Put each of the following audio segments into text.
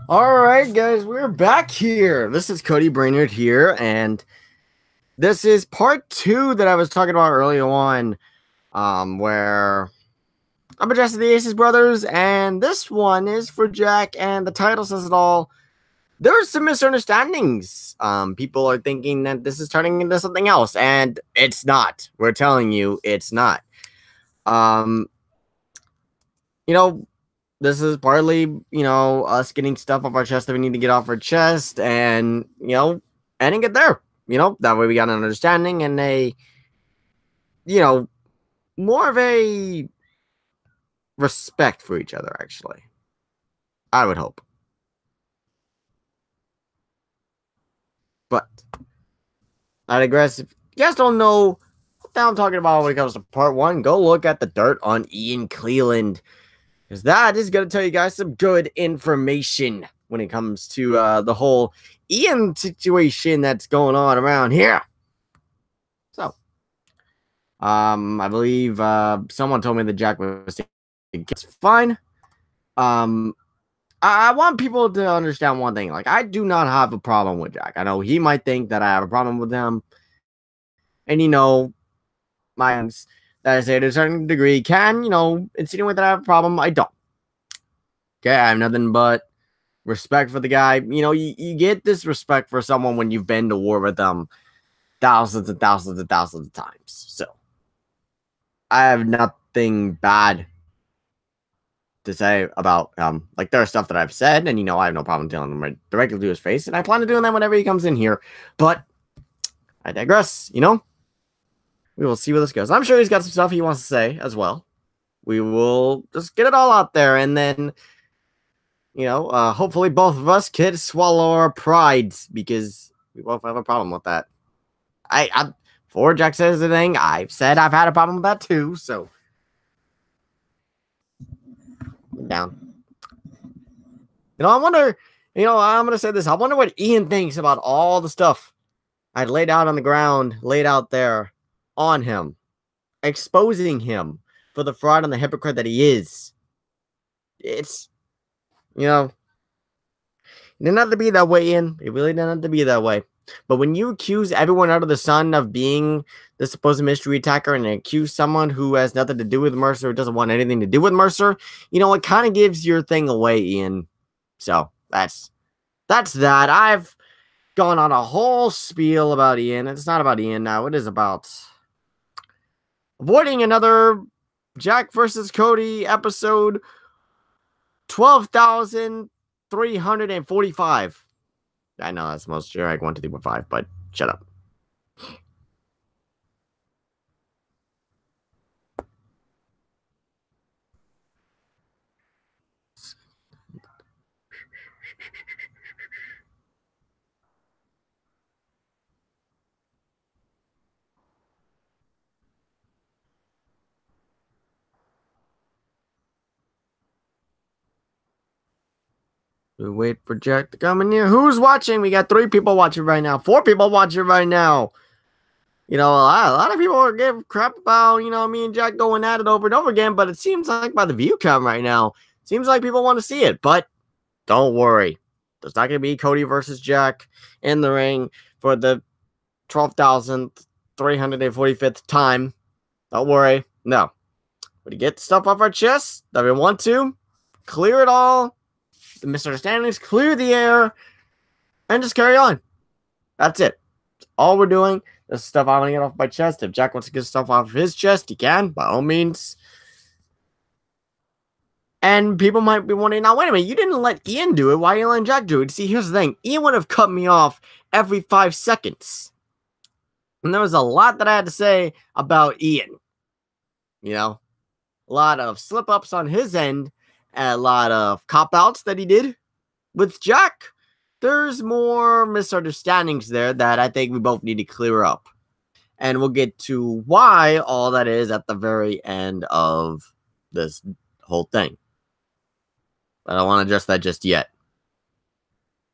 All right, guys, we're back here. This is Cody Brainerd here, and this is part 2 that I was talking about earlier on, where I'm addressing the Aces brothers, and this one is for Jack, and the title says it all. There's some misunderstandings. People are thinking that this is turning into something else, and it's not. We're telling you, it's not. Um, you know, this is partly, us getting stuff off our chest that we need to get off our chest and, ending it there. That way we got an understanding and you know, more of a respect for each other, actually. I would hope. But I digress. If you guys don't know what the hell I'm talking about when it comes to part 1, go look at the dirt on Ian Cleland. Because that is going to tell you guys some good information when it comes to the whole Ian situation that's going on around here. So, I believe someone told me that Jack was it's fine. I want people to understand one thing. Like, I do not have a problem with Jack. I know he might think that I have a problem with him. And, minds that I say to a certain degree can, insinuate that I have a problem. I don't. Okay, I have nothing but respect for the guy. You get this respect for someone when you've been to war with them thousands and thousands and thousands of times. So I have nothing bad to say about like there are stuff that I've said, and I have no problem telling him right directly to his face, and I plan on doing that whenever he comes in here. But I digress. We will see where this goes. I'm sure he's got some stuff he wants to say as well. We will just get it all out there, and then hopefully both of us can swallow our prides, because we both have a problem with that. Before Jack says anything, I've said I've had a problem with that too, so down. I wonder, I'm going to say this. I wonder what Ian thinks about all the stuff I laid out on the ground, laid out there on him, exposing him for the fraud and the hypocrite that he is. It's, it didn't have to be that way, Ian. It really didn't have to be that way. But when you accuse everyone under the sun of being the supposed mystery attacker and accuse someone who has nothing to do with Mercer, who doesn't want anything to do with Mercer, it kind of gives your thing away, Ian. So that's that. I've gone on a whole spiel about Ian. It's not about Ian now. It is about avoiding another Jack versus Cody episode 12,345. I know that's the most generic 1, 2, 3, 4, 5, but shut up. We wait for Jack to come in here. Who's watching? We got 3 people watching right now. 4 people watching right now. A lot of people give crap about, me and Jack going at it over and over again, but it seems like by the view count right now, seems like people want to see it. But don't worry. There's not going to be Cody versus Jack in the ring for the 12,345th time. Don't worry. No. But to get stuff off our chest that we want to, clear it all, the misunderstandings, clear the air, and just carry on. That's it. That's all we're doing. This stuff I want to get off my chest. If Jack wants to get stuff off of his chest, he can, by all means. And people might be wondering, now, wait a minute, you didn't let Ian do it. Why are you letting Jack do it? See, here's the thing. Ian would have cut me off every 5 seconds. And there was a lot that I had to say about Ian. A lot of slip-ups on his end, and a lot of cop-outs that he did. With Jack, there's more misunderstandings there that I think we both need to clear up. And we'll get to why all that is at the very end of this whole thing. But I don't want to address that just yet.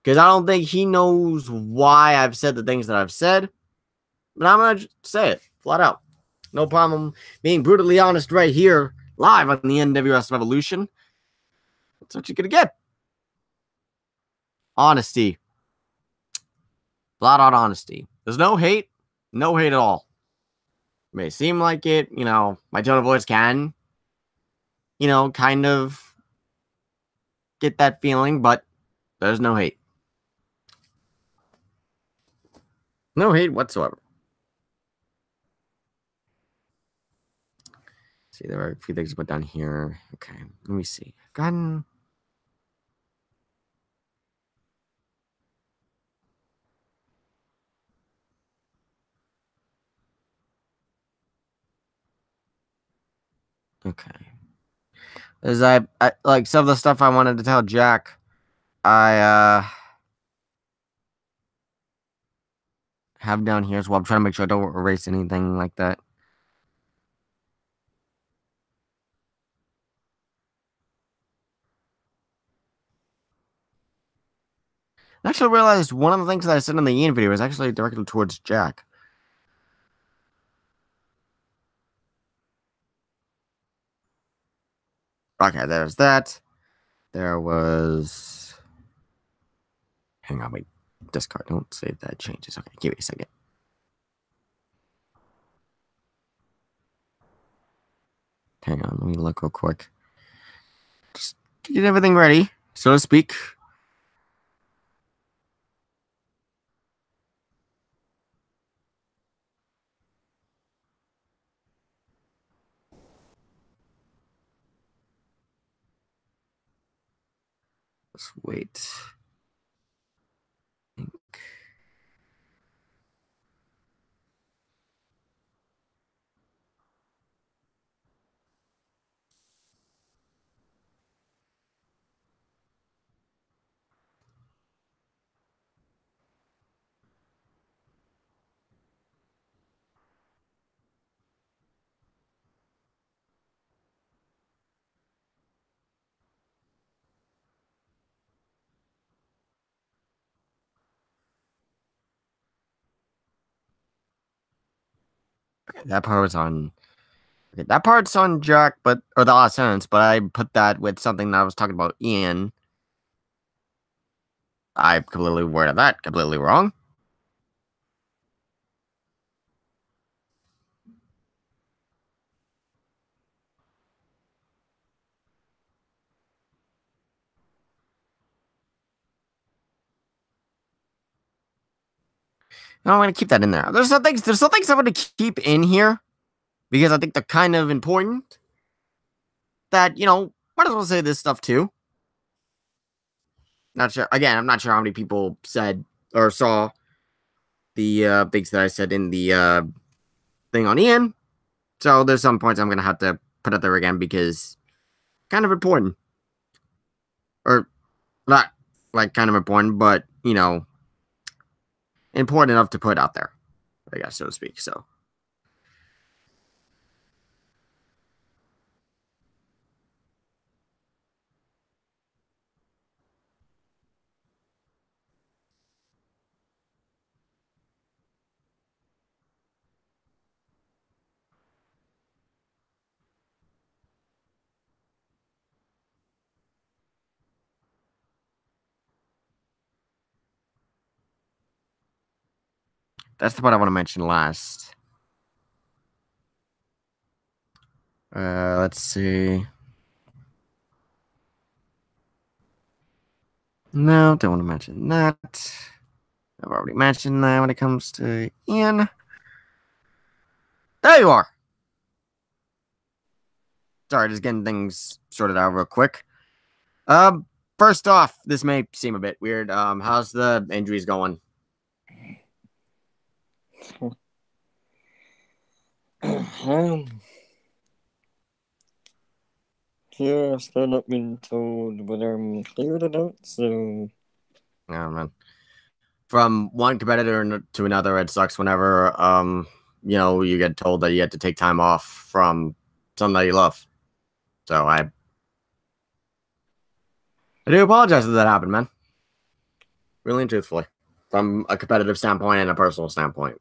Because I don't think he knows why I've said the things that I've said. But I'm going to say it flat out. No problem being brutally honest right here, live on the NWS Revolution. That's what you're going to get. Honesty. Flat out honesty. There's no hate. No hate at all. It may seem like it, my tone of voice can, kind of get that feeling, but there's no hate. No hate whatsoever. See, there are a few things to put down here. Okay, let me see. I've gotten... Okay. As I like some of the stuff I wanted to tell Jack, I have down here as well. I'm trying to make sure I don't erase anything like that. I actually realized one of the things that I said in the Ian video was actually directed towards Jack. Okay, there's that. There was... Hang on, wait. Discard. Don't save that. Changes. Okay, give me a second. Hang on, let me look real quick. Just get everything ready, so to speak. Let's wait. Okay, that part was on... Okay, that part's on Jack, or the last sentence, but I put that with something that I was talking about Ian. I completely worded that completely wrong. No, I'm gonna keep that in there. There's some things I'm gonna keep in here because I think they're kind of important. That might as well say this stuff too. Not sure. Again, I'm not sure how many people said or saw the things that I said in the thing on Ian. So there's some points I'm gonna have to put out there again because kind of important, or not like kind of important, but important enough to put out there, I guess, so to speak. So. That's the part I want to mention last. Let's see. No, don't want to mention that. I've already mentioned that when it comes to Ian. There you are. Sorry, just getting things sorted out real quick. First off, this may seem a bit weird. How's the injuries going? Yeah, I've still not been told whether I'm cleared or not, so... Oh, man. From one competitor to another, it sucks whenever, you get told that you have to take time off from something that you love. So I do apologize that that happened, man. Really and truthfully. From a competitive standpoint and a personal standpoint.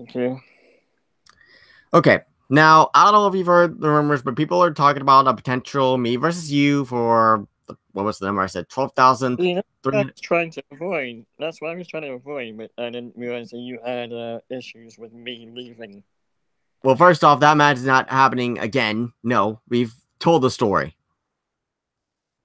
Okay. Okay. Now, I don't know if you've heard the rumors, but people are talking about a potential me versus you for what was the number I said? 12,000. Yeah, I was trying to avoid. That's what I was trying to avoid, but I didn't realize that you had issues with me leaving. Well, first off, that match is not happening again. No, we've told the story.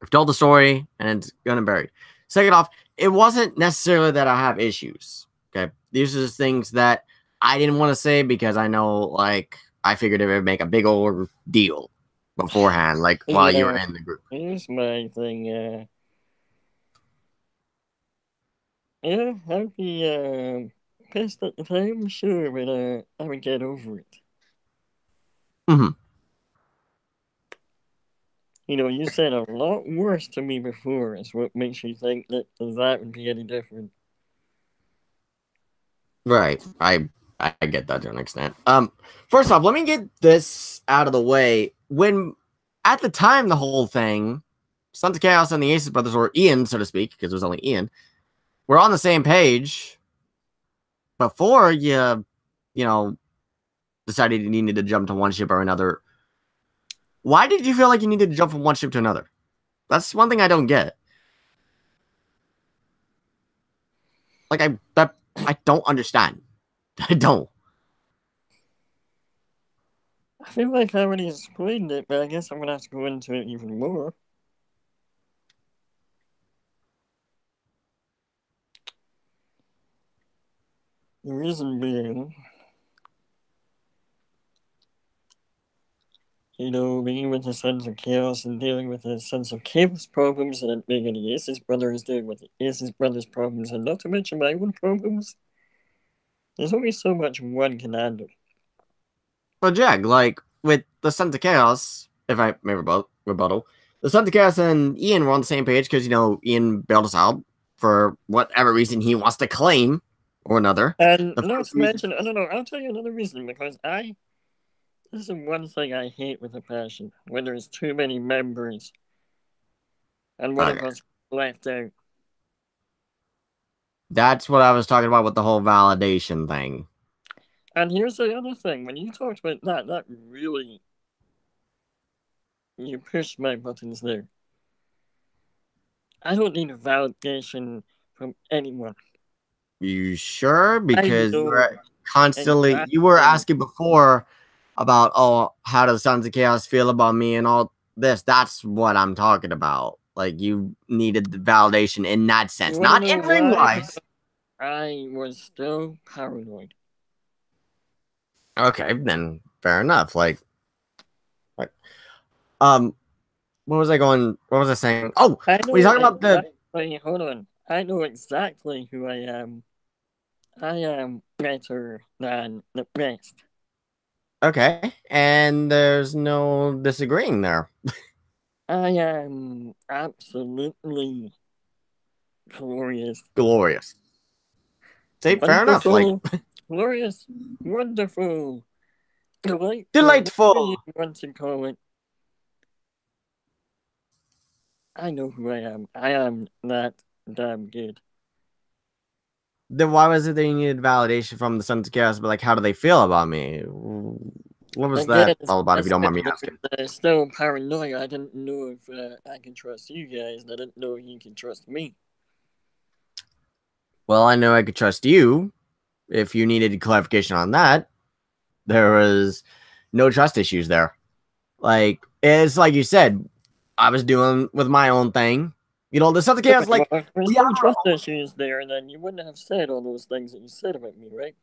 We've told the story, and it's gonna buried. Second off, it wasn't necessarily that I have issues. Okay, these are just things that I didn't want to say because I know, like, I figured it would make a big old deal beforehand, like while you were Yeah, in the group. here's my thing. Yeah, I'd be pissed at the time, sure, but I would get over it. Mm-hmm. You know, you said a lot worse to me before. Is what makes you think that that would be any different. Right. I get that to an extent. First off, let me get this out of the way. When at the time the whole thing, Sons of Chaos and the Aces brothers, or Ian, so to speak, because it was only Ian, were on the same page before you know, decided you needed to jump to one ship or another. Why did you feel like you needed to jump from one ship to another? That's one thing I don't get. Like I don't understand. I don't. I feel like I already explained it, but I guess I'm gonna have to go into it even more. The reason being, you know, being with the Sons of Chaos and dealing with the Sons of Chaos problems, and then being the Aces brothers dealing with the Aces brothers problems, and not to mention my own problems. There's only so much one can handle. But Jag, like with the Sons of Chaos, if I may rebuttal, the Sons of Chaos and Ian were on the same page because Ian bailed us out for whatever reason he wants to claim or another. And The not first to reason, mention, I don't know, I'll tell you another reason, because this is one thing I hate with a passion, when there's too many members and one of okay, us left out. that's what I was talking about with the whole validation thing. And here's the other thing, when you talked about that really, you pushed my buttons there. I don't need validation from anyone. You sure? I Because know you were exactly. asking before about, oh, how does Sons of Chaos feel about me and all this. That's what I'm talking about. Like you needed the validation in that You sense, want to not know in ring why? wise. Because I was still paranoid. Okay, then fair enough. Like, um, what was I going? What was I saying? Oh, I when you know talking about the exactly. Hold on. I know exactly who I am. I am better than the best. okay, and there's no disagreeing there. I am absolutely glorious, Glorious. See, fair enough. Like wonderful, glorious, wonderful, delightful, whatever you delightful. want to call it. I know who I am. I am that damn good. Then why was it that you needed validation from the Sons of Chaos? But like, how do they feel about me? What was Again, that all about? I If you don't said mind me there asking. was still paranoia. I didn't know if I can trust you guys, and I didn't know if you can trust me. Well, I know I could trust you. If you needed clarification on that, there was no trust issues there. Like it's like you said, I was doing with my own thing. The Sons of Chaos, Well, like if there's we have no our trust issues there, then you wouldn't have said all those things that you said about me, right?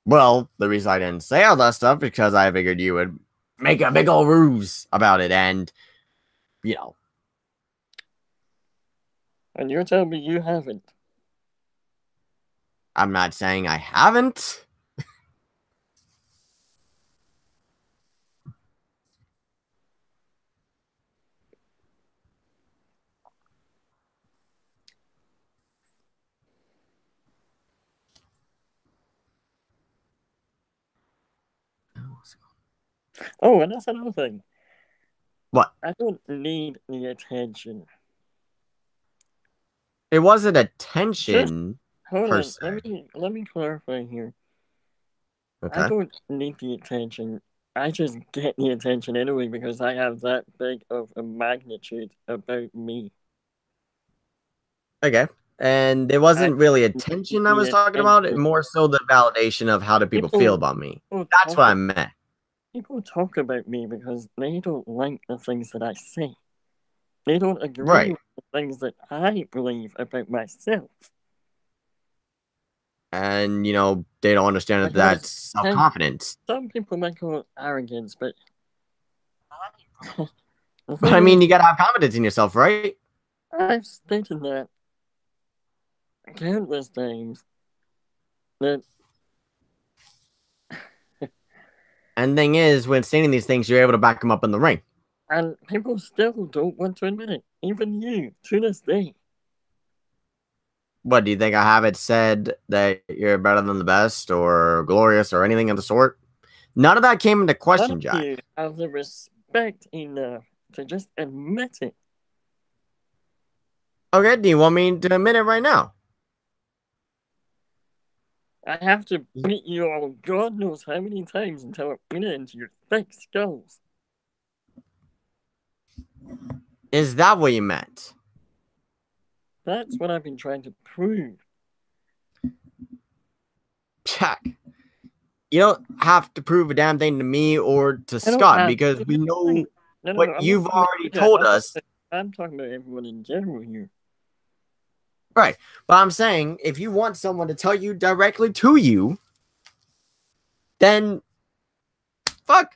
well, the reason I didn't say all that stuff because I figured you would make a big old ruse about it, and you know, And you're telling me you haven't. I'm not saying I haven't. Oh, and that's another thing. What? I don't need the attention. It wasn't Just attention hold per on. se. Let me clarify here. I Okay. don't need the attention. I just get the attention anyway because I have that big of a magnitude about me. Okay. And it I wasn't really attention I was the talking about, it attention. more so the validation of how do people feel People, about me. people That's talk. what I meant. People talk about me because they don't like the things that I say. They don't agree Right. with the things that I believe about myself. And they don't understand that Because that's hey, self-confidence. some people might call it arrogance, but the But thing I is, mean, you gotta have confidence in yourself, right? I've stated that countless times that And thing is, when stating these things, you're able to back them up in the ring. and people still don't want to admit it. Even you, to this day. What do you think? I have it said that you're better than the best or glorious or anything of the sort? None of that came into None question, of Jack. you have the respect enough to just admit it. Okay, do you want me to admit it right now? I have to beat you all God knows how many times until I beat it into your thick skulls. Is that what you meant? That's what I've been trying to prove. Jack, you don't have to prove a damn thing to me or to I don't Scott have. because we know No. what I'm not you've talking already about told you. us. I'm talking about everyone in general here. Right. But I'm saying if you want someone to tell you directly to you, then fuck.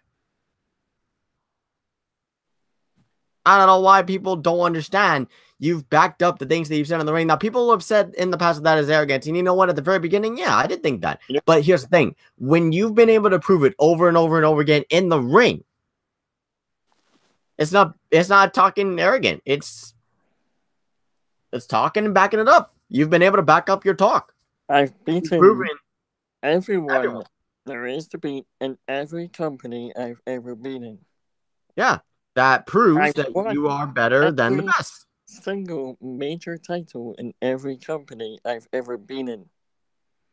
I don't know why people don't understand. You've backed up the things that you've said in the ring. Now, people have said in the past that is arrogance. And you know what? At the very beginning, yeah, I did think that. Yep. But here's the thing. When you've been able to prove it over and over and over again in the ring, it's not talking arrogant. It's talking and backing it up. You've been able to back up your talk. I've You've beaten proven everyone everyone. there is to beat in every company I've ever been in. Yeah. That proves I've that won you are better than the every best. single major title in every company I've ever been in.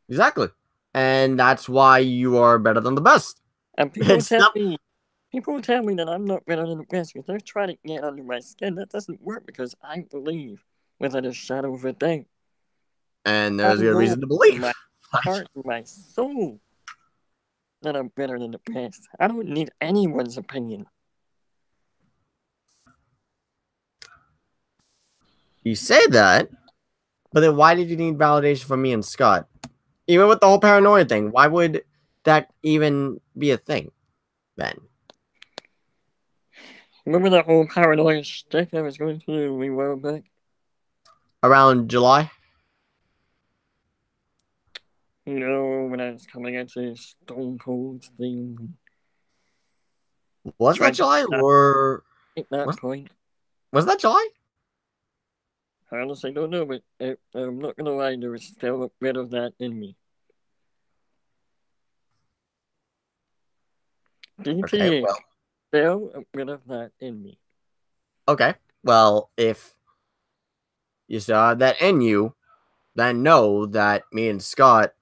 Exactly. And that's why you are better than the best. And It's not people tell me that I'm not better than the best because they're trying to get under my skin. That doesn't work because I believe, without a shadow of a doubt, and I there's a good know reason to in believe. my heart, in my soul, that I'm better than the best. I don't need anyone's opinion. You say that, but then why did you need validation from me and Scott? Even with the whole paranoia thing, why would that even be a thing then? Remember that whole paranoia shtick I was going through a while back? Around July? You know, when I was coming out to Stone Cold thing, Was that trying to July or make that was, point. was that July? I honestly don't know, but I'm not gonna lie, there was still a bit of that in me. Okay, DTA, well, still a bit of that in me. okay. Well, if you saw that in you, then know that me and Scott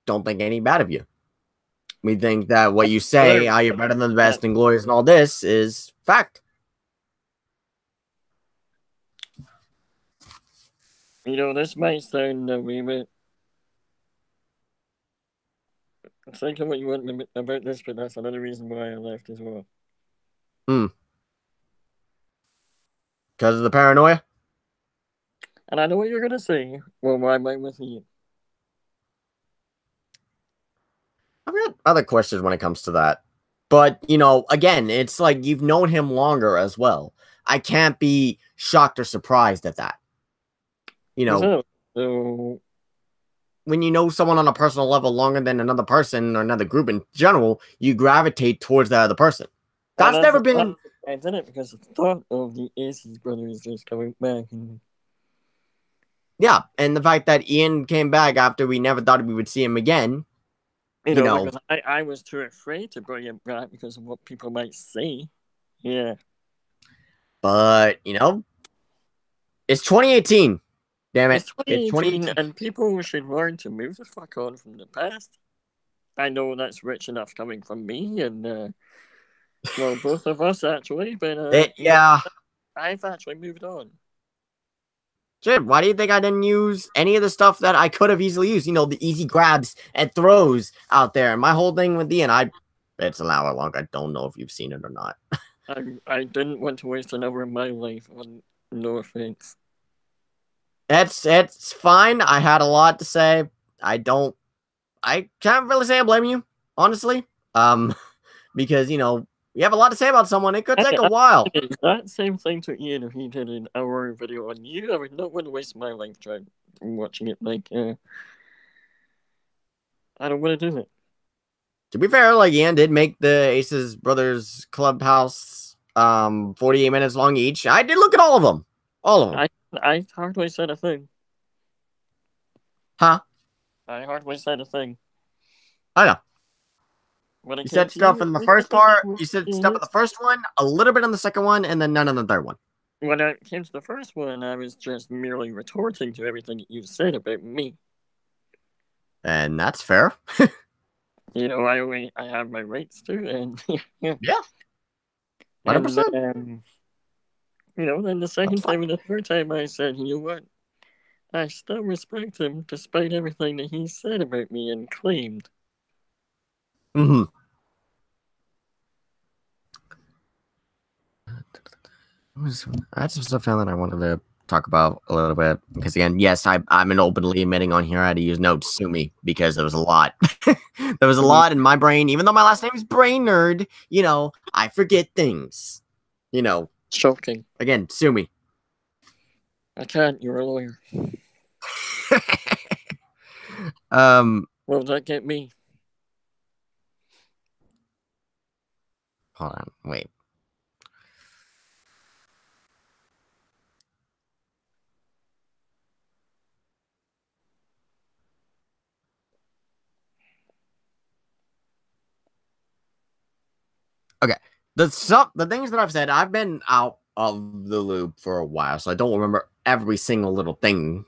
don't think any bad of you. We think that what you say, Whatever. how you're better than the Yeah. best and glorious and all this is fact. You know, this might sound a wee bit. Think of what you want about this, but that's another reason why I left as well. Hmm. Because of the paranoia? And I know what you're gonna say. Well, why am I with you? I've got other questions when it comes to that. But, again, it's like you've known him longer as well. I can't be shocked or surprised at that. You know, So when you know someone on a personal level longer than another person or another group in general, you gravitate towards that other person. and That's that's never been, I did it because the thought of the Aces brothers just coming back and yeah. And the fact that Ian came back after we never thought we would see him again, you you know, know, because I was too afraid to bring him back because of what people might say. Yeah. but, it's 2018. Damn it. It's It's 2018 2018. and people should learn to move the fuck on from the past. I know that's rich enough coming from me and well, both of us actually, but Yeah. I've actually moved on. Shit, why do you think I didn't use any of the stuff that I could have easily used? You know, the easy grabs and throws out there. And my whole thing with it's an hour long. I don't know if you've seen it or not. I didn't want to waste an hour of my life on no offense. It's fine. I had a lot to say. I can't really say I blame you, honestly. Because you have a lot to say about someone. It could take a while. That same thing to Ian if he did an hour video on you. I would not want to waste my life trying watching it. Like, I don't want to do it. To be fair, like Ian did make the Aces Brothers Clubhouse 48 minutes long each. I did look at all of them. All of them. I hardly said a thing. Huh? I hardly said a thing. I know. You said stuff in the first part. You said stuff in the first one, a little bit on the second one, and then none on the third one. When it came to the first one, I was just merely retorting to everything that you said about me. And that's fair. You know, I have my rights too, and yeah, 100%. You know, then the second time and the third time, I said, you know what? I still respect him despite everything that he said about me and claimed. Mm-hmm. I had some stuff that I wanted to talk about a little bit because again, yes, I'm openly admitting on here I had to use notes, sue me, because there was a lot. There was a lot in my brain, even though my last name is Brainerd. I forget things. Shocking. Again, sue me. I can't. You're a lawyer. Will that get me? Hold on, wait. Okay. The things that I've said, I've been out of the loop for a while, so I don't remember every single little thing.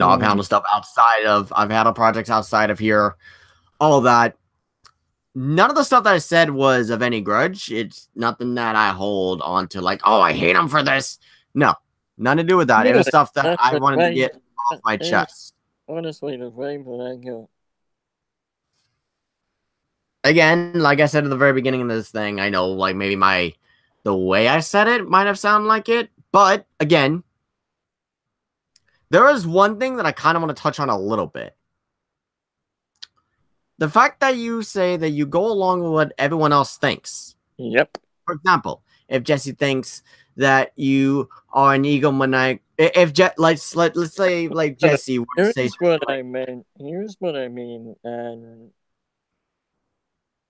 I've handled stuff I've handled projects outside of here, all of that. None of the stuff that I said was of any grudge. It's nothing that I hold on to, like, oh, I hate him for this. No, nothing to do with that. It was stuff that I wanted to get off my chest. Honestly, the vibe that I got. Again, like I said at the very beginning of this thing, I know, like, maybe the way I said it might have sounded like it, but again, there is one thing that I kind of want to touch on a little bit. The fact that you say that you go along with what everyone else thinks. Yep. For example, if Jesse thinks that you are an egomaniac, let's say like Jesse would Here's say what I meant. Here's what I mean, and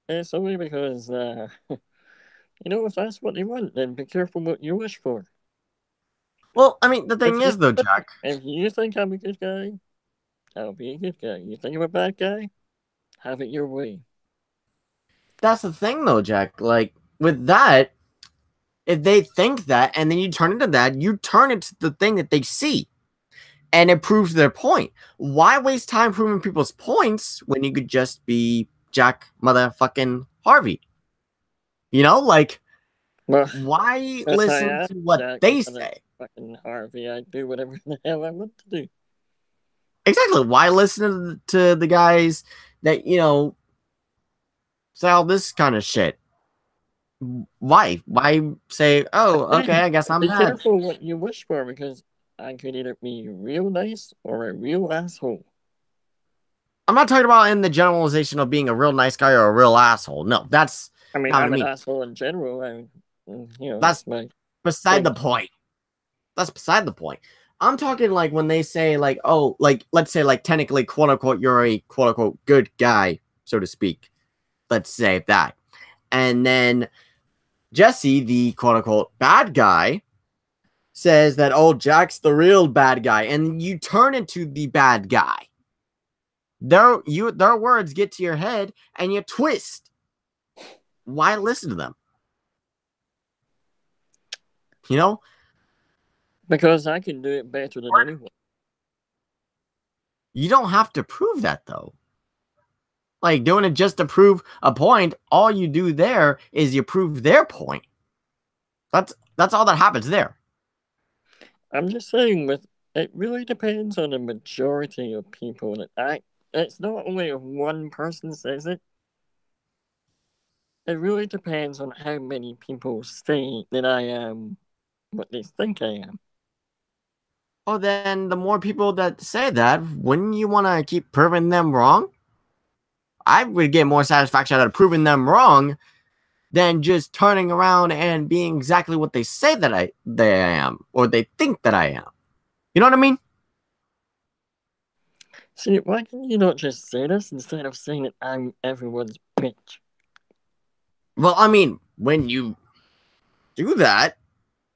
it's only because if that's what you want, then be careful what you wish for. Well, I mean, the thing is, though, Jack. If you think I'm a good guy, I'll be a good guy. You think I'm a bad guy? Have it your way. That's the thing, though, Jack. Like, with that, if they think that, and then you turn into that, you turn into the thing that they see. And it proves their point. Why waste time proving people's points when you could just be Jack motherfucking Harvey? Why listen to what Jack they say? Fucking Harvey, I do whatever the hell I want to do. Exactly. Why listen to the guys that, say all this kind of shit? Why? Why say, oh, okay, I guess I'm Be bad. careful what you wish for, because I could either be real nice or a real asshole. I'm not talking about in the generalization of being a real nice guy or a real asshole. No, that's I'm an asshole in general. That's beside the point. That's beside the point. I'm talking like when they say like, oh, like let's say like technically, quote unquote, you're a quote unquote good guy, so to speak. Let's say that. And then Jesse, the quote unquote bad guy, says that, oh, Jack's the real bad guy, and you turn into the bad guy. Their words get to your head and you twist. Why listen to them? Because I can do it better than anyone. You don't have to prove that, though. like doing it just to prove a point. All you do there is you prove their point. That's all that happens there. I'm just saying, with it really depends on the majority of people that act. It's not only if one person says it. It really depends on how many people say that I am what they think I am. Oh, then the more people that say that, wouldn't you want to keep proving them wrong? I would get more satisfaction out of proving them wrong than just turning around and being exactly what they say that they am, or they think that I am. You know what I mean? See, why can you not just say this instead of saying that I'm everyone's bitch? Well, I mean, when you do that,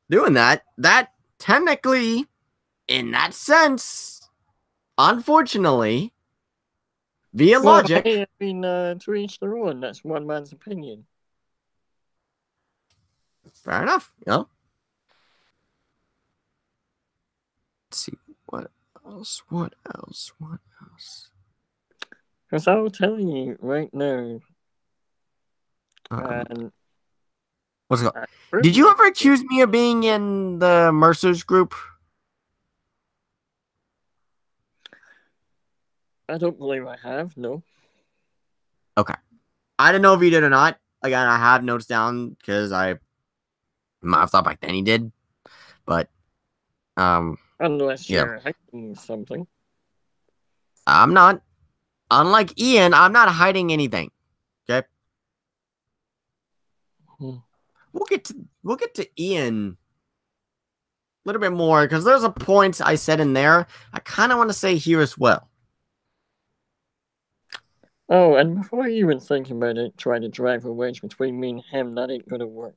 doing that, that technically, in that sense, unfortunately, via Well, logic, hey, I mean, to each their own. That's one man's opinion. fair enough, you know? Let's see, what else? What else? What else? Because I'll tell you right now, Um, and what's it called? I Did prove you it. ever accuse me of being in the Mercer's group? I don't believe I have, no. Okay. I didn't know if he did or not. Again, I have notes down because I might have thought back then he did. But, Unless yeah, you're hiding something. I'm not. Unlike Ian, I'm not hiding anything. Okay. Hmm. We'll get to Ian a little bit more because there's a point I said in there I kind of want to say here as well. Oh, and before you even think about it, try to drive a wedge between me and him, that ain't gonna work.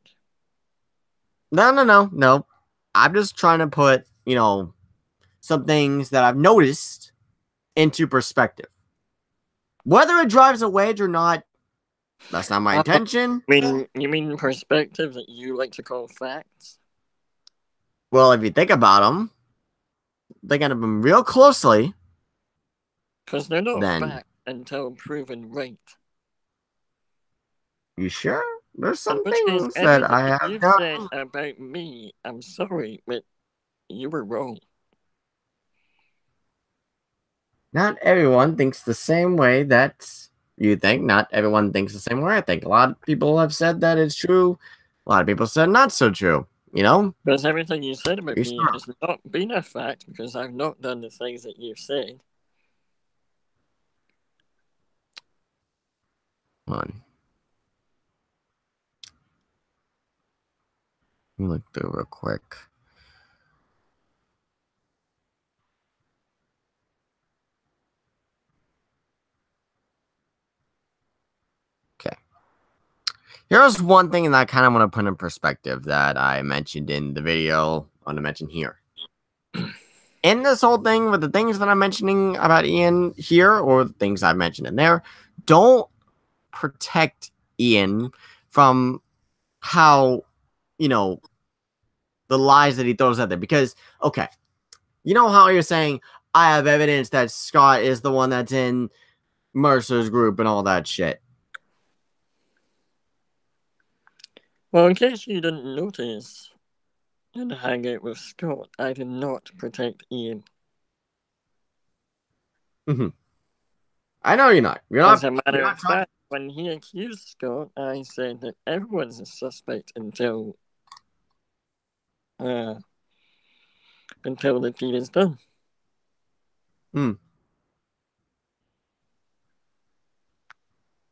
No. I'm just trying to put, some things that I've noticed into perspective. Whether it drives a wedge or not, that's not my Uh, intention. you mean perspective that you like to call facts? Well, if you think about them, thinking of them real closely, Because they're not then facts until proven right. you sure? There's In some which case, things that everything I that have you've said done. about me, I'm sorry, but you were wrong. Not everyone thinks the same way that you think. Not everyone thinks the same way I think. A lot of people have said that it's true. A lot of people said not so true. You know? Because everything you said about You me sure? has not been a fact because I've not done the things that you've said. Hold on. Let me look through real quick. Okay. Here's one thing that I kind of want to put in perspective that I mentioned in the video I want to mention here. In this whole thing with the things that I'm mentioning about Ian here or the things I mentioned in there, don't protect Ian from how, the lies that he throws out there. Because, okay, you know how you're saying, I have evidence that Scott is the one that's in Mercer's group and all that shit. Well, in case you didn't notice, in the hangout with Scott, I did not protect Ian. Mm-hmm. I know you're not. You're As not. a You're matter not of trying. fact, when he accused Scott, I said that everyone's a suspect uh, until the deed is done. Hmm.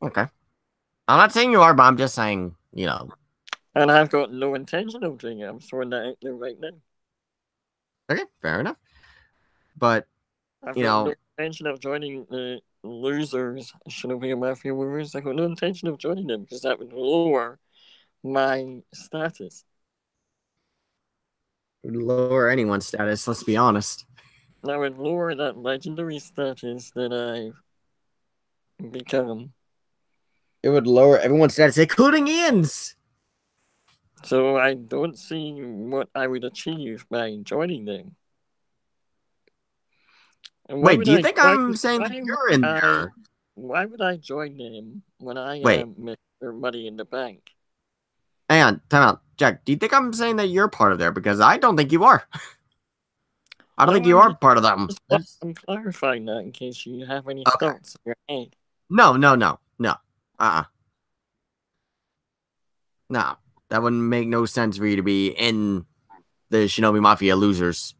Okay. I'm not saying you are, but I'm just saying, And I've got no intention of doing it. I'm throwing that out there right now. Okay, fair enough. But I've you got no know, intention of joining the losers, Shinobi Mafia Warriors. I've got no intention of joining them because that would lower my status. lower anyone's status. Let's be honest. That would lower that legendary status that I've become. It would lower everyone's status, including Ian's. So I don't see what I would achieve by joining them. And Wait, do you think I'm saying that why would you're in I there? Why would I join them when I Wait, am Mr. Money in the Bank? hang on, time out. Jack, do you think I'm saying that you're part of there? Because I don't think you are. I don't No, think you are part of them. I'm clarifying that in case you have any Okay. thoughts in your head. No. Uh-uh. No. That wouldn't make no sense for you to be in the Shinobi Mafia losers.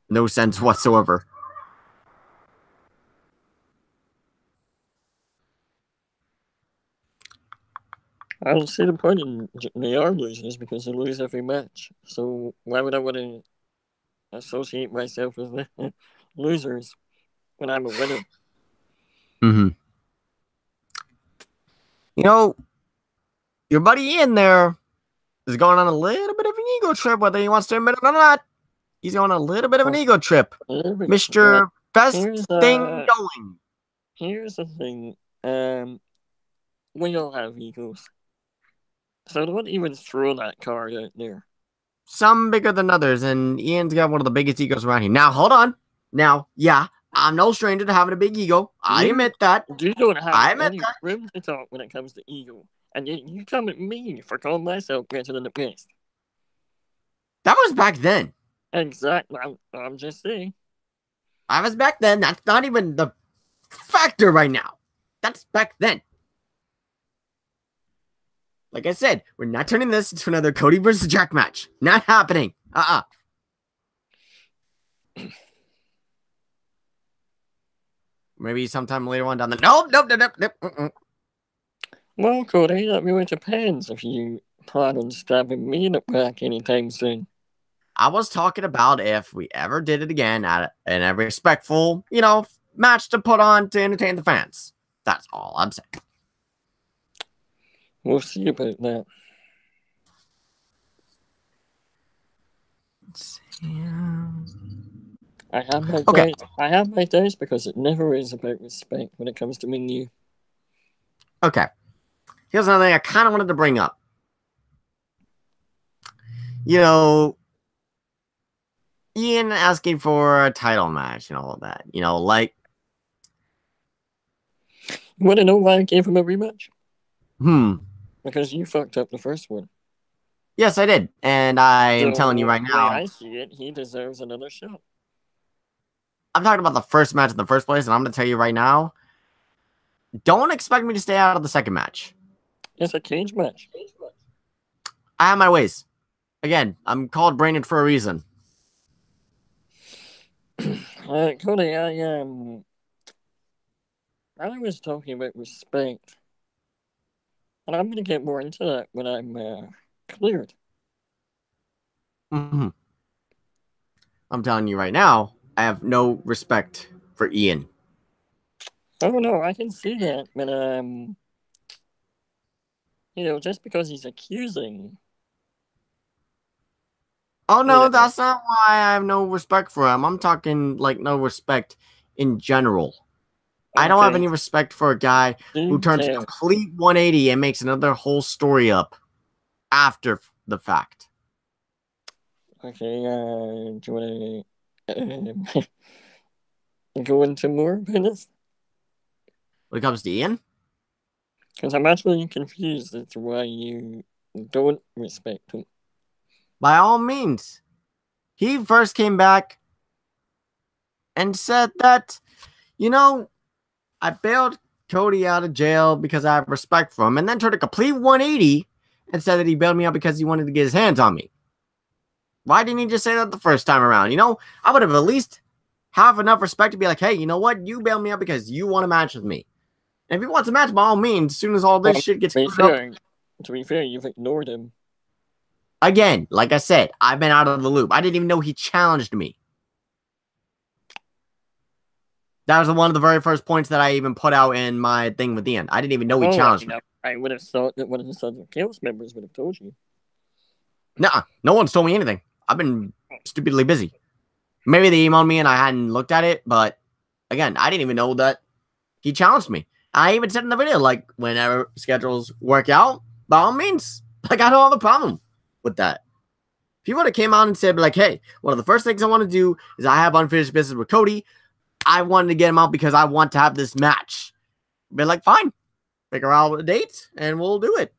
No sense whatsoever. I don't see the point in they are losers because they lose every match. So why would I want to associate myself with the losers when I'm a winner? Mm-hmm. You know, your buddy Ian there is going on a little bit of an ego trip, whether he wants to admit it or not. He's on a little bit of an ego trip. Mr. Best Thing Going. Here's the thing. We all have egos. So don't even throw that card out there. Some bigger than others, and Ian's got one of the biggest egos around here. Now, hold on. Now, yeah, I'm no stranger to having a big ego. I admit that. You don't have any room to talk when it comes to ego. And yet you come at me for calling myself better than the best. That was back then. Exactly. I'm just saying. I was back then. That's not even the factor right now. That's back then. Like I said, we're not turning this into another Cody versus Jack match. Not happening. Maybe sometime later on down the... Nope. Well, Cody, that really depends if you plan on stabbing me in the back anytime soon. I was talking about if we ever did it again in a respectful, match to put on to entertain the fans. That's all I'm saying. We'll see about that. I have my doubts. I have my doubts because it never is about respect when it comes to me and you. Okay. Here's another thing I kind of wanted to bring up. Ian asking for a title match and all of that. Like... You want to know why I gave him a rematch? Because you fucked up the first one. Yes, I did. And I am telling you right now... I see it. He deserves another shot. I'm talking about the first match in the first place, and I'm going to tell you right now, don't expect me to stay out of the second match. It's a cage match. I have my ways. Again, I'm called Brainerd for a reason. Cody, I was talking about respect. And I'm going to get more into that when I'm cleared. I'm telling you right now, I have no respect for Ian. Oh, no, I can see that. But, just because he's accusing... Oh, no, that's not why I have no respect for him. I'm talking, no respect in general. Okay. I don't have any respect for a guy who turns a complete 180 and makes another whole story up after the fact. Okay, do you want to go into more about this? When it comes to Ian? Because I'm actually confused as to why you don't respect him. By all means. He first came back and said that, I bailed Cody out of jail because I have respect for him, and then turned a complete 180 and said that he bailed me out because he wanted to get his hands on me. Why didn't he just say that the first time around? I would have at least have enough respect to be like, hey, you know what? You bailed me out because you want a match with me. And if he wants a match, by all means, as soon as all this shit gets cleared up. To be fair, you've ignored him. Again, like I said, I've been out of the loop. I didn't even know he challenged me. That was one of the very first points that I even put out in my thing with Ian. I didn't even know he challenged me. I would have thought that one of the Southern Chaos members would have told you. Nah, no one's told me anything. I've been stupidly busy. Maybe they emailed me and I hadn't looked at it, but again, I didn't even know that he challenged me. I even said in the video, whenever schedules work out, by all means, I don't have a problem with that. If he would have came out and said, hey, one of the first things I want to do is I have unfinished business with Cody, I wanted to get him out because I want to have this match. Be like, fine, figure out a date and we'll do it.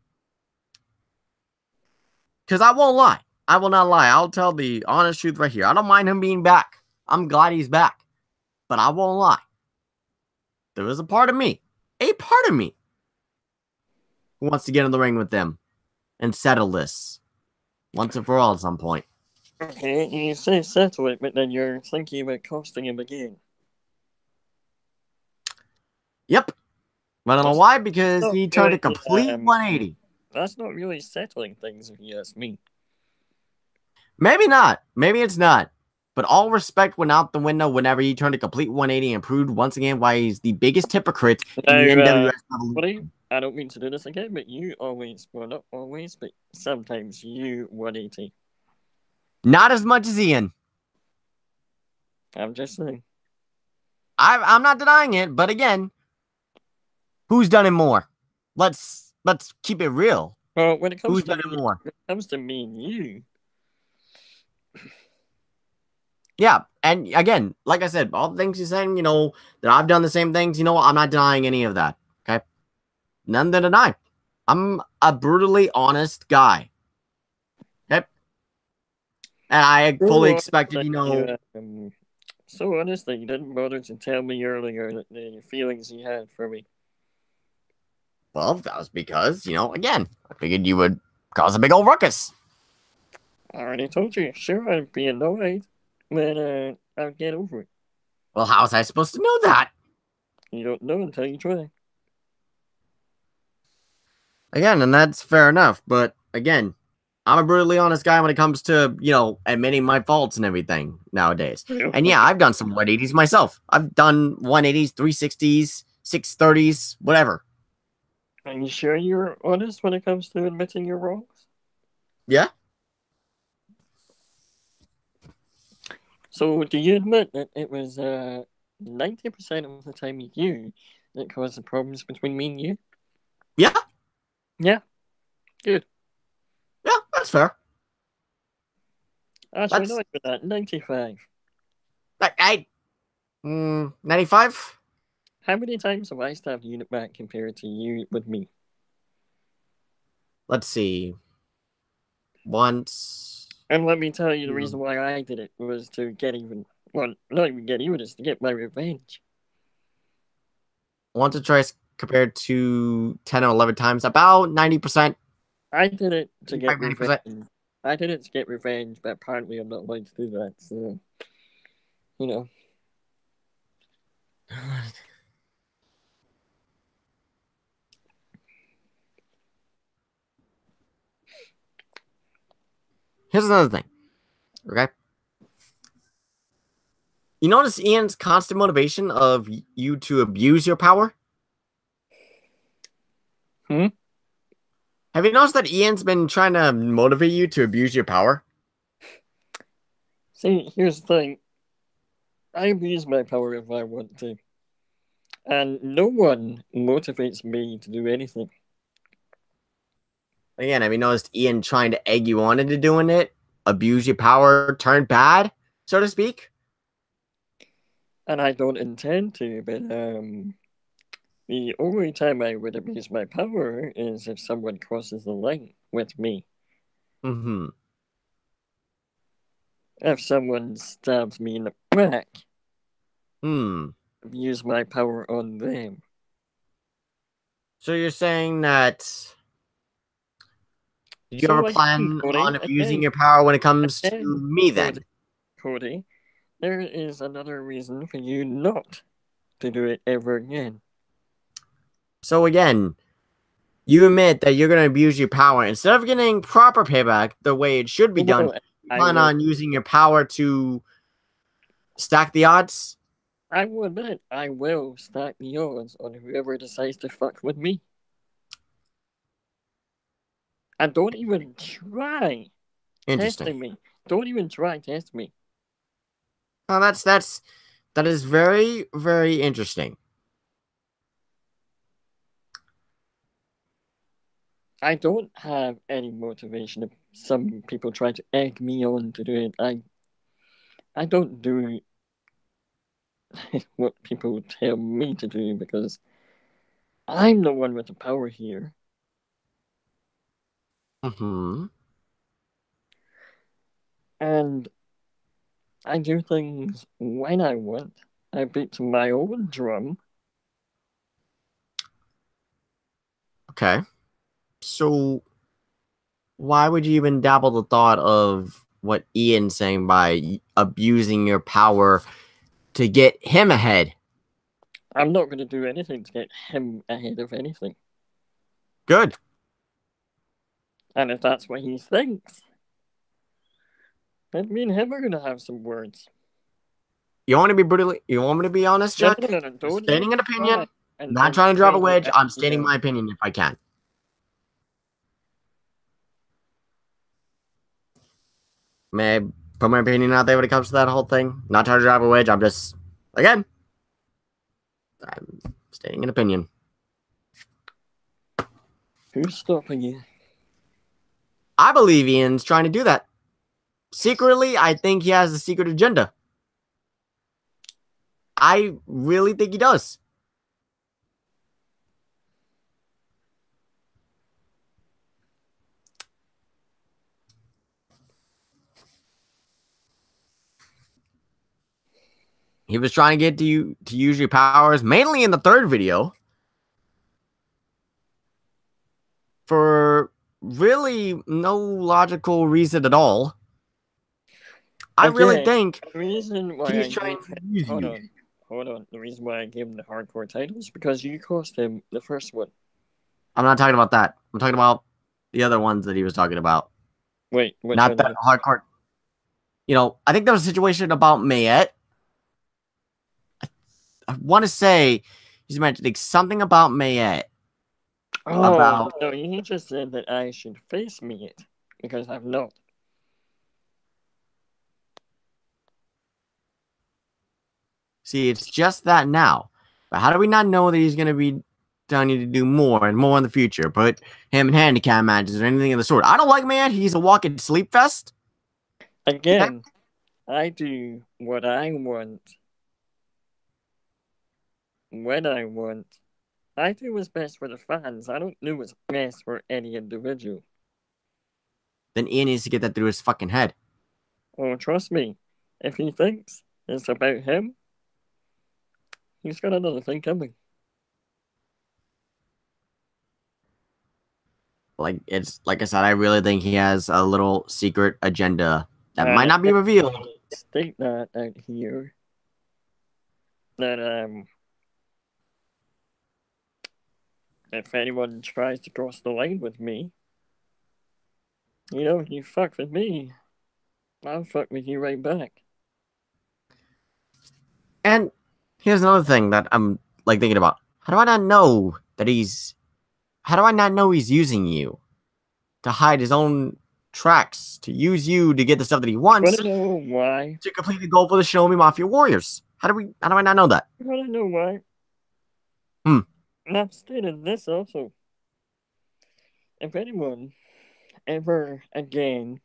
Because I won't lie. I will not lie. I'll tell the honest truth right here. I don't mind him being back. I'm glad he's back. But I won't lie. There is a part of me, who wants to get in the ring with them and settle this once and for all at some point. Okay, you say settle it, but then you're thinking about costing him again. Yep. I don't know why, because he turned a really, complete 180. That's not really settling things, if you ask me. Maybe not. Maybe it's not. But all respect went out the window whenever he turned a complete 180 and proved once again why he's the biggest hypocrite in the NWS Revolution. I don't mean to do this again, but you always, well, not always, but sometimes you 180. Not as much as Ian. I'm just saying. I'm not denying it, but again, who's done it more? Let's keep it real. Well, when it comes who's to done it more? When it comes to me and you. Yeah, and again, like I said, all the things you're saying, that I've done the same things, I'm not denying any of that, okay? None to deny. I'm a brutally honest guy, okay? And I fully expected, so honest that you didn't bother to tell me earlier that the feelings you had for me. Well, that was because, again, I figured you would cause a big old ruckus. I already told you. Sure, I'd be annoyed, but I'll get over it. Well, how was I supposed to know that? You don't know until you try. Again, and that's fair enough, but again, I'm a brutally honest guy when it comes to, admitting my faults and everything nowadays. And yeah, I've done some 180s myself. I've done 180s, 360s, 630s, whatever. Are you sure you're honest when it comes to admitting your wrongs? Yeah. So, do you admit that it was 90% of the time you that caused the problems between me and you? Yeah. Yeah. Good. Yeah, that's fair. Actually, no, with that. 95. 95? How many times have I stabbed you back compared to you with me? Let's see. Once. And let me tell you the reason why I did it was to get even. Well, not even get even, it's to get my revenge. Once or twice compared to 10 or 11 times, about 90%. I did it to get revenge. I did it to get revenge, but apparently I'm not allowed to do that, so. Here's another thing. Okay? You notice Ian's constant motivation of you to abuse your power? Have you noticed that Ian's been trying to motivate you to abuse your power? See, here's the thing. I abuse my power if I want to. And no one motivates me to do anything. Again, have you noticed Ian trying to egg you on into doing it? Abuse your power, turn bad, so to speak? And I don't intend to, but the only time I would abuse my power is if someone crosses the line with me. Mm-hmm. If someone stabs me in the back, abuse my power on them. So you're saying that did you ever plan on abusing your power when it comes to me then? Cody, there is another reason for you not to do it ever again. So again, you admit that you're going to abuse your power. Instead of getting proper payback the way it should be done, you plan on using your power to stack the odds? I will admit, I will stack the odds on whoever decides to fuck with me. And don't even try testing me. Don't even try testing me. Oh, that is very, very interesting. I don't have any motivation if some people try to egg me on to do it. I don't do what people tell me to do because I'm the one with the power here. Mm-hmm. And I do things when I want. I beat to my own drum. Okay. So why would you even dabble the thought of what Ian's saying by abusing your power to get him ahead? I'm not going to do anything to get him ahead of anything. Good. And if that's what he thinks, then me and him are going to have some words. You want to be brutally? You want me to be honest, No, Chuck? no, no, no, Just don't stating even an try opinion. Not and trying to drive a change it wedge. back I'm to stating your. my opinion if I can. May I put my opinion out there when it comes to that whole thing? Not trying to drive a wedge. I'm just, again, I'm stating an opinion. Who's stopping you? I believe Ian's trying to do that. Secretly, I think he has a secret agenda. I really think he does. He was trying to get to you to use your powers, mainly in the third video, for really no logical reason at all. I really Again, think the reason why he's I trying gave to him. use Hold you. on. Hold on. The reason why I gave him the hardcore title is because you cost him the first one. I'm not talking about that. I'm talking about the other ones that he was talking about. Wait, which Not that other? hardcore. I think there was a situation about Mayette. I want to say he's mentioning something about Mayette. Oh, About no, he just said that I should face me it because I've not. see, it's just that now. But how do we not know that he's going to be telling you to do more and more in the future? Put him in handicap matches or anything of the sort. I don't like Mayette. He's a walking sleep fest. Okay? Again, I do what I want when I want. I do what's best for the fans. I don't do what's best for any individual. Then Ian needs to get that through his fucking head. Oh, trust me, if he thinks it's about him, he's got another thing coming. Like I said, I really think he has a little secret agenda that might And not be I revealed. state that out here that if anyone tries to cross the line with me, you fuck with me, I'll fuck with you right back. And here's another thing that I'm like thinking about. How do I not know that he's how do I not know he's using you to hide his own tracks, to use you to get the stuff that he Want wants to know why? to complete the goal for the Show Me Mafia Warriors? How do I not know that? Want to know why? Hmm. And I've stated this also. If anyone ever again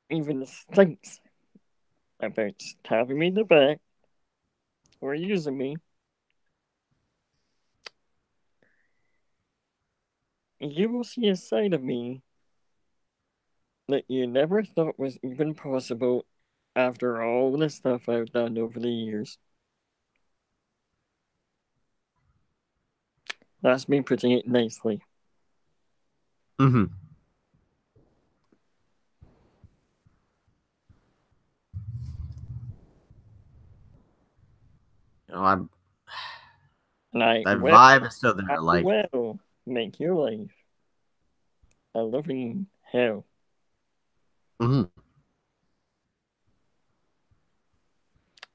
even thinks about stabbing me in the back or using me, you will see a side of me that you never thought was even possible after all the stuff I've done over the years. That's me putting it nicely. Mm-hmm. I'm And I that will, vibe is still I there. Like, will make your life a living hell. mm-hmm.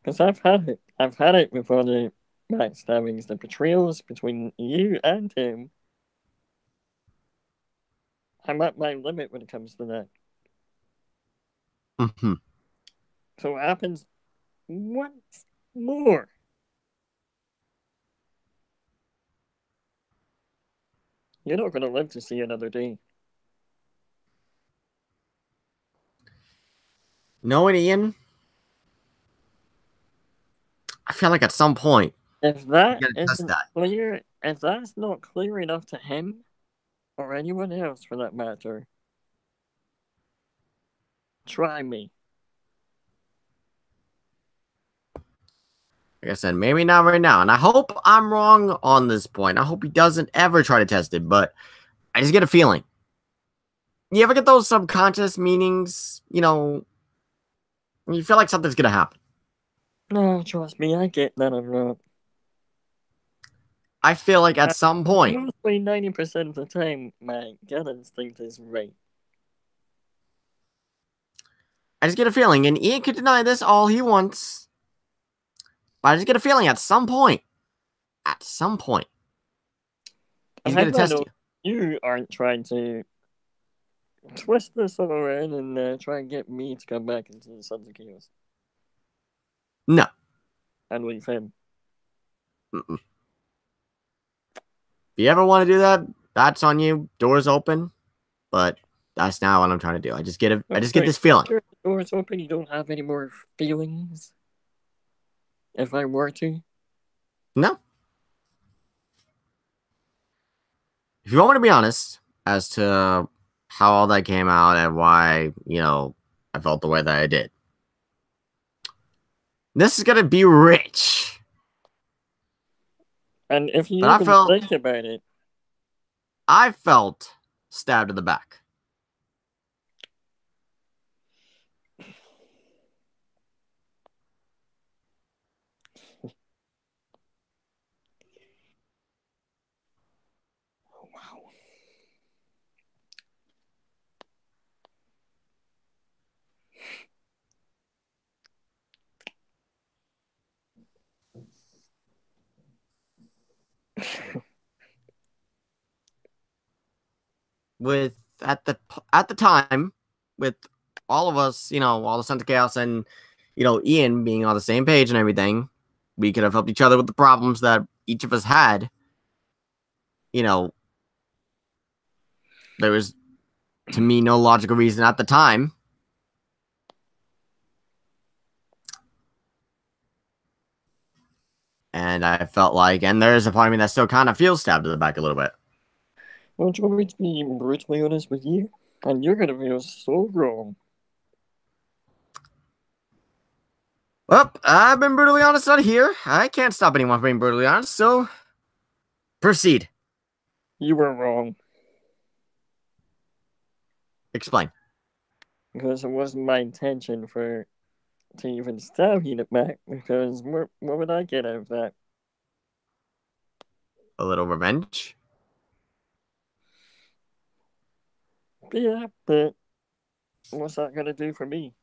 Because I've had it. I've had it with all the backstabbings, the betrayals between you and him. I'm at my limit when it comes to that. Mm-hmm. So what happens once more? You're not going to live to see another day. Knowing Ian, I feel like at some point If you that gotta test isn't that. clear, if that's not clear enough to him or anyone else for that matter, try me. Like I said, maybe not right now. And I hope I'm wrong on this point. I hope he doesn't ever try to test it, but I just get a feeling. You ever get those subconscious meanings, you feel like something's gonna happen? No, trust me, I get that a lot. I feel like at some point, Mostly 90% of the time, my gut instinct is right. I just get a feeling, and Ian could deny this all he wants, but I just get a feeling at some point, he's How gonna do I test know you. you aren't trying to twist this all around and try and get me to come back into the Sons of Chaos No. and leave him? Mm-mm. If you ever want to do that, that's on you. Doors open, but that's not what I'm trying to do. I just get Wait, this feeling. sure, the door's open, you don't have any more feelings? If I were to? No. If you want me to be honest as to how all that came out and why, I felt the way that I did. This is gonna be rich. And if you But even think about it, I felt stabbed in the back. wow. With at the time, with all of us, all the Sons of Chaos and Ian being on the same page and everything, we could have helped each other with the problems that each of us had. You know, there was to me no logical reason at the time. And I felt like, and there's a part of me that still kind of feels stabbed in the back a little bit. Well, do you want me to be brutally honest with you? And you're gonna feel so wrong. Well, I've been brutally honest on here. I can't stop anyone from being brutally honest, so proceed. You were wrong. Explain. Because it wasn't my intention to even stab you in the back, because what would I get out of that? A little revenge. But yeah, but what's that gonna do for me?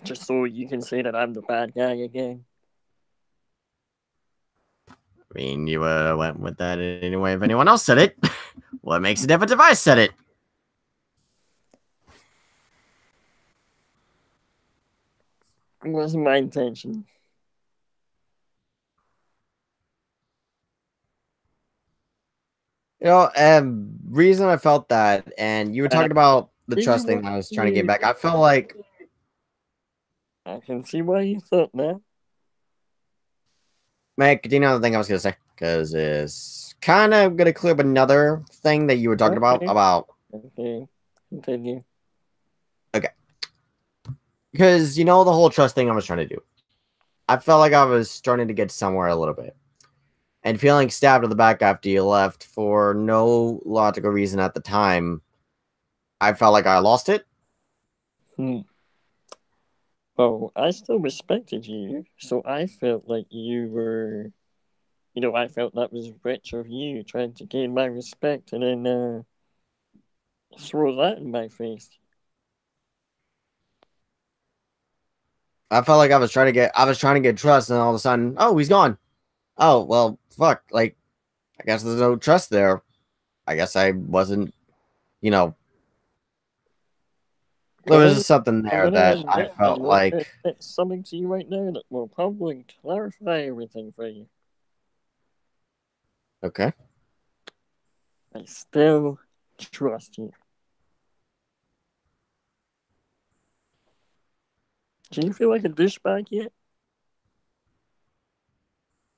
Just so you can say that I'm the bad guy again. I mean, you went with that anyway if anyone else said it. What makes a difference if I said it? It wasn't my intention. Reason I felt that, and you were And talking about the see trust why thing that I was trying to get back. I felt like, I can see why you thought that. man, do you know the thing I was gonna say? Because it's kind of gonna clear up another thing that you were talking about. Okay. Okay. Continue. Okay, because the whole trust thing I was trying to do. I felt like I was starting to get somewhere a little bit. And feeling stabbed in the back after you left for no logical reason at the time, I felt like I lost it. Hmm. Oh, I still respected you, so I felt like you were, I felt that was rich of you trying to gain my respect and then throw that in my face. I felt like I was trying to get trust, and all of a sudden, oh, he's gone. Oh, well, fuck. Like, I guess there's no trust there. I guess I wasn't, you know, there But was just something I'm there gonna that I admit, felt like. admit something to you right now that will probably clarify everything for you. Okay. I still trust you. Do you feel like a douchebag yet?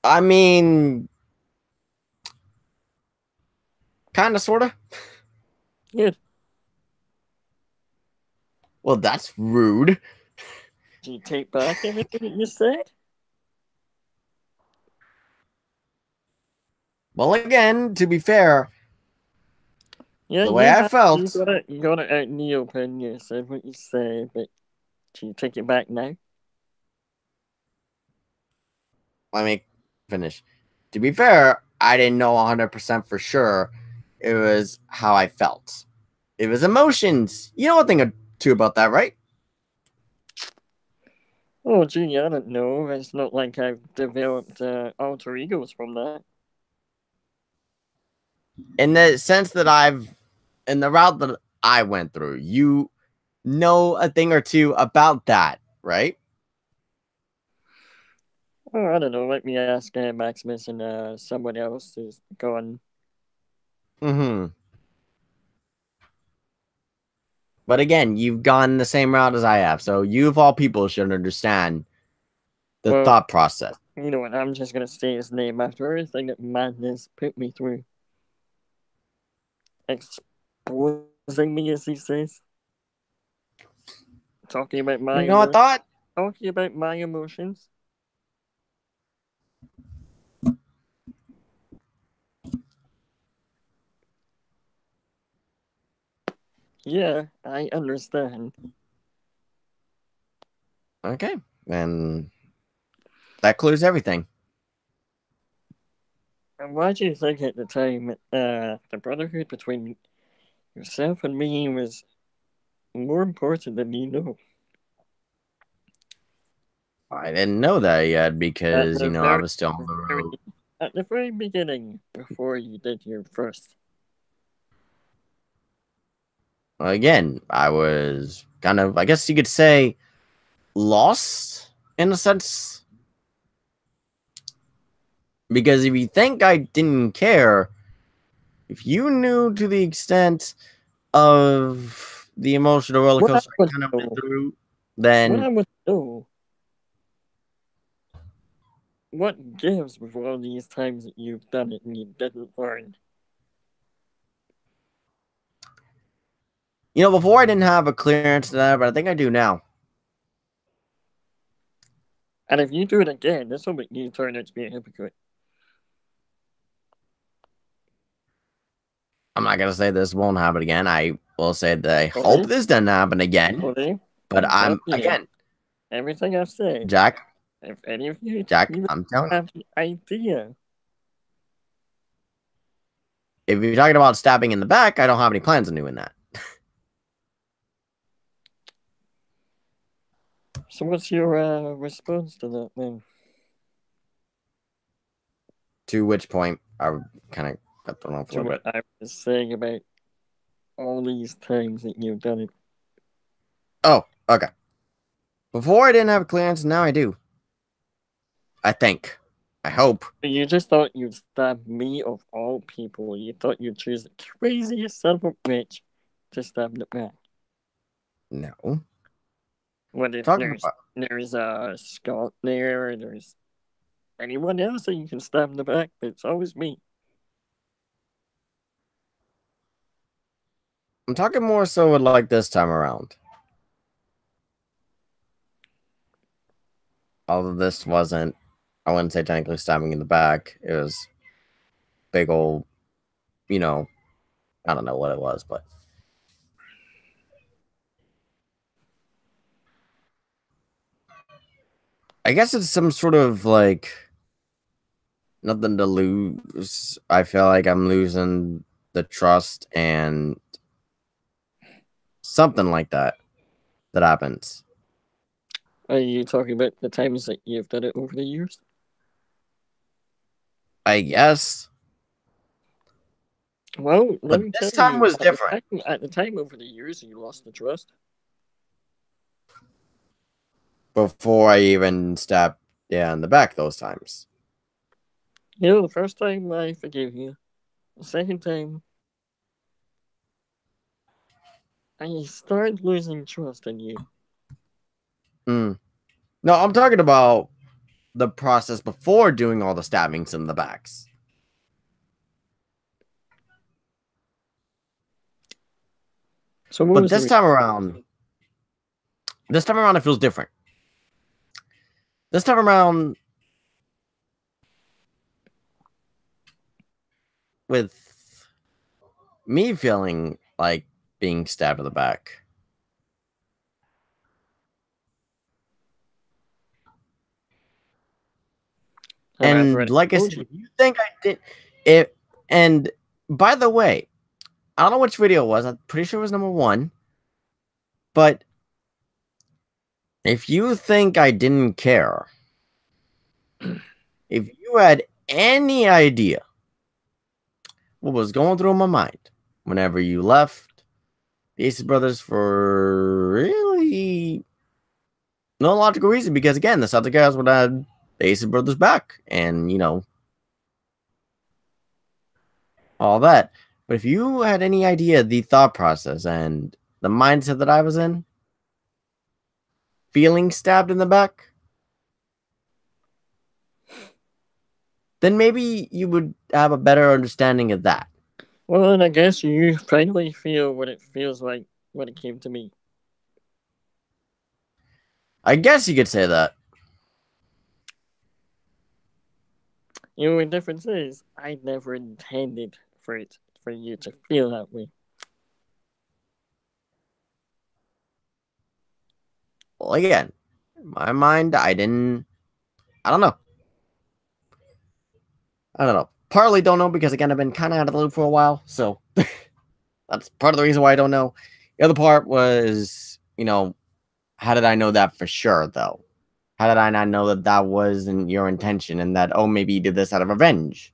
I mean, kind of, sort of. Good. Well, that's rude. Do you take back everything that you said? Well, again, to be fair, Yeah, the way I you felt, got it out in the open. You said what you said, but do you take it back now? let me finish. To be fair, I didn't know 100% for sure. It was how I felt. It was emotions. You know one thing or two about that, right? Oh, gee, I don't know. It's not like I've developed alter egos from that. In the sense that in the route that I went through, you know a thing or two about that, right? Oh, I don't know. Let me ask Maximus and someone else to go on. Mm-hmm. But again, you've gone the same route as I have, so you of all people should understand the Well, thought process. you know what? I'm just gonna say his name after everything that Madness put me through, exposing me as he says, talking about my You know, I thought talking about my emotions. Yeah, I understand. okay, then that clears everything. And why do you think at the time the brotherhood between yourself and me was more important than you know? I didn't know that yet At because the I was still on the very, road. at the very beginning, before you did your first. Again, I was kind of, I guess you could say, lost in a sense. Because if you think I didn't care, if you knew to the extent of the emotional roller What I coaster I want kind of to went know, through, what I then want to know, what gives with all these times that you've done it and you didn't learn? before I didn't have a clear answer to that, but I think I do now. And if you do it again, this will make you turn out to be a hypocrite. I'm not gonna say this won't happen again. I will say that I hope Cody, this doesn't happen again. Cody, But I'm telling I'm you, again, everything I've said, Jack, if any of you Jack, even I'm telling have the idea. if you're talking about stabbing in the back, I don't have any plans on doing that. So what's your response to that then? To which point I kind of got thrown off a To little what bit. I was saying about all these times that you've done it. Oh, okay. Before I didn't have a clear answer, now I do. I think. I hope. You just thought you'd stab me of all people. You thought you'd choose the craziest son of a bitch to stab the back. No. What if Talking about there's Scott there, there's anyone else that you can stab in the back, but it's always me. I'm talking more so with like this time around. Although this wasn't, I wouldn't say technically stabbing in the back. It was big old, you know, I don't know what it was, but I guess it's some sort of like nothing to lose. I feel like I'm losing the trust and something like that happens. Are you talking about the times that you've done it over the years? I guess. Well, let But me tell this time you, was different. at the time over the years, you lost the trust. before I even stabbed in the back those times. You know, the first time I forgive you. The second time, I start losing trust in you. Mm. No, I'm talking about the process before doing all the stabbings in the backs. So what But was the this time around, it feels different. This time around, with me feeling like being stabbed in the back. and I've And already like I told said, you. if you think I did it, and by the way, I don't know which video it was. I'm pretty sure it was number 1. But if you think I didn't care, if you had any idea what was going through my mind whenever you left the Aces Brothers for really no logical reason, because again, the Celtic guys would have the Aces Brothers back, and all that. But if you had any idea the thought process and the mindset that I was in, feeling stabbed in the back, then maybe you would have a better understanding of that. Well, and I guess you finally feel what it feels like when it came to me. I guess you could say that. You know, the difference is, I never intended for you to feel that way. Well, again, in my mind, I don't know. I don't know. Partly don't know because, again, I've been kind of out of the loop for a while. So that's part of the reason why I don't know. The other part was, how did I know that for sure, though? How did I not know that that wasn't your intention and that, oh, maybe you did this out of revenge?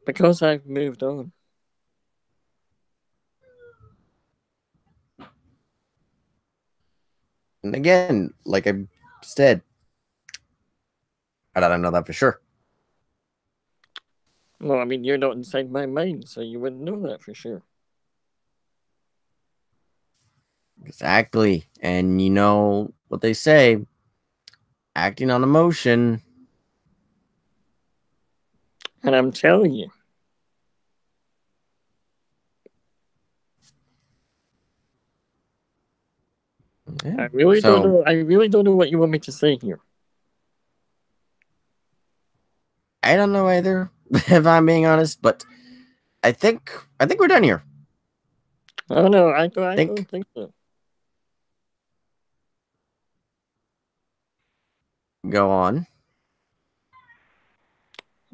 Because I've moved on. And again, like I said, how did I know that for sure? Well, I mean, you're not inside my mind, so you wouldn't know that for sure. Exactly. And you know what they say, acting on emotion. And I'm telling you, Yeah. I really don't So know. I really don't know what you want me to say here. I don't know either, if I'm being honest, but I think we're done here. Oh no, I don't Think think so. go on.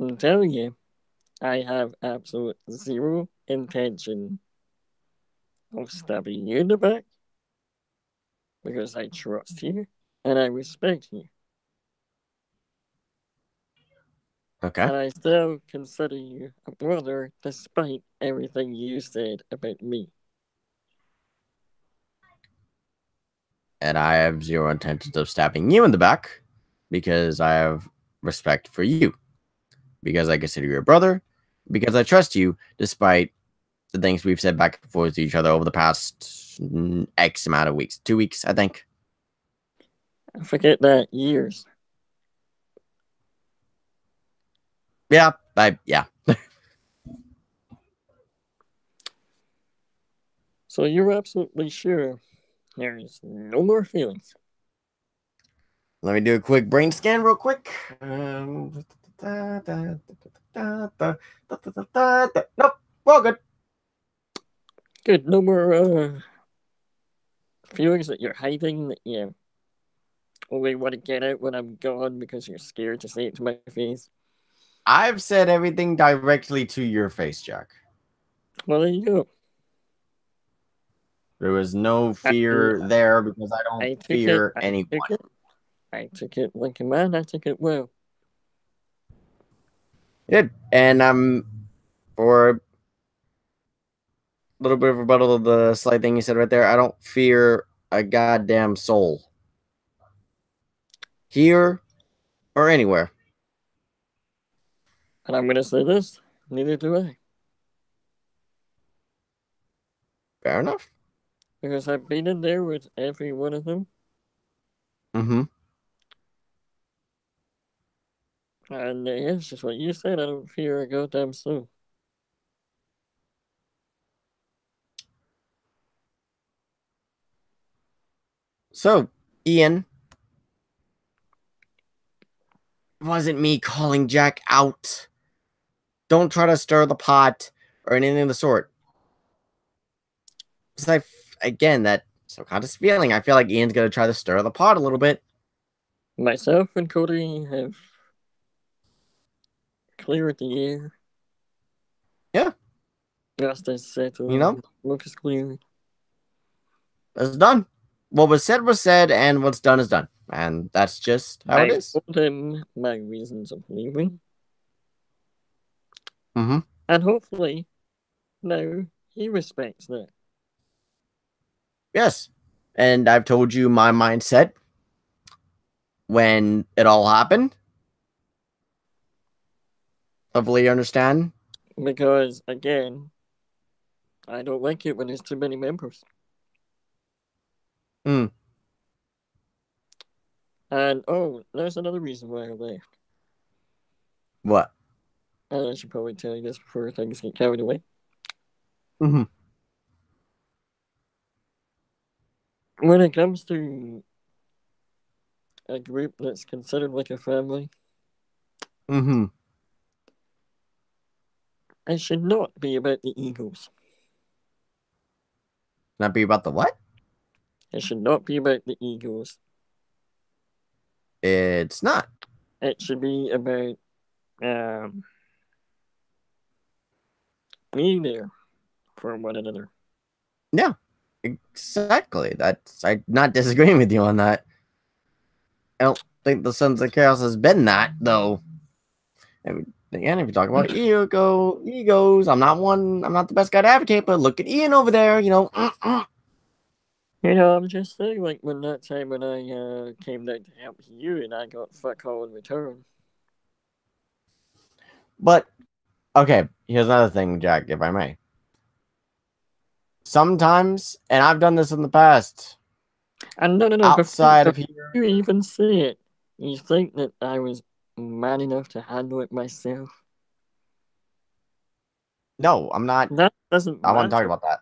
I'm telling you, I have absolute zero intention of stabbing you in the back because I trust you and I respect you. Okay. And I still consider you a brother despite everything you said about me. And I have zero intentions of stabbing you in the back because I have respect for you. Because I consider you a brother, because I trust you despite the things we've said back and forth to each other over the past X amount of weeks. 2 weeks, I think. I forget that years. Yeah. So you're absolutely sure there's no more feelings. Let me do a quick brain scan real quick. Nope, we're all good. Good, no more feelings that you're hiding that you only want to get out when I'm gone because you're scared to say it to my face. I've said everything directly to your face, Jack. Well, there you go. There was no I fear there because I don't took it. fear anyone. I took it like a man. I took it well. Good. And for a little bit of rebuttal of the slight thing you said right there, I don't fear a goddamn soul. Here or anywhere. And I'm gonna say this: neither do I, Fair enough. because I've been in there with every one of them, Mm-hmm. and yeah, it's just what you said. I don't fear a goddamn soul. So, Ian, it wasn't me calling Jack out. Don't try to stir the pot or anything of the sort. Because again, that subconscious feeling, I feel like Ian's going to try to stir the pot a little bit. Myself and Cody have cleared the air. Yeah. Dust is You know, settled. Smoke is cleared. it's done. What was said, and what's done is done. And that's just how it I is. told him my reasons of leaving, Mm-hmm. and hopefully now he respects that. Yes. And I've told you my mindset when it all happened. Hopefully you understand. Because again, I don't like it when there's too many members. Mm. And oh, there's another reason why I left. What? And I should probably tell you this before things get carried away. Mm-hmm. When it comes to a group that's considered like a family, Mm-hmm. it should not be about the egos. Not be about the what? It should not be about the egos. It's not. It should be about um, being there for one another. Yeah. Exactly. I'm not disagreeing with you on that. I don't think the Sons of Chaos has been that, though. And again, if you talk about egos, I'm not the best guy to advocate, but look at Ian over there, you know. You know, I'm just saying, like, when that time when I came down to help you and I got fuck all in return. But, okay, here's another thing, Jack, if I may. Sometimes, and I've done this in the past, And no, outside before of here. you even say it, you think that I was man enough to handle it myself? No, I'm not. That doesn't I want to talk matter. about that.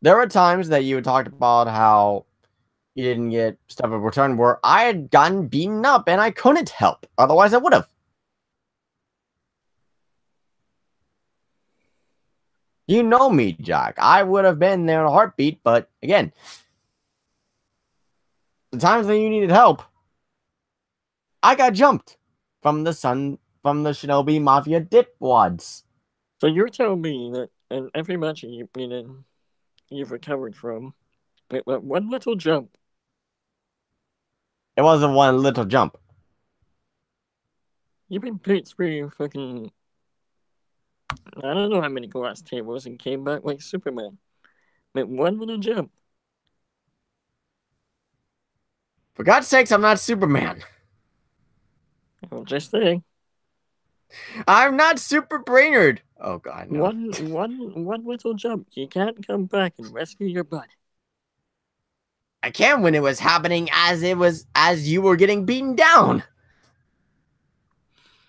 There were times that you talked about how you didn't get stuff in return where I had gotten beaten up and I couldn't help. Otherwise, I would have. You know me, Jack. I would have been there in a heartbeat, but again, the times that you needed help, I got jumped from the Shinobi Mafia dipwads. So you're telling me that in every match you've been in, you've recovered from, with one little jump. It wasn't one little jump. You've been put through fucking, I don't know how many glass tables and came back like Superman. With one little jump. For God's sakes, I'm not Superman. I'm just saying. I'm not Super Brainerd. Oh God, no. One little jump. You can't come back and rescue your butt. I can when it was happening as you were getting beaten down.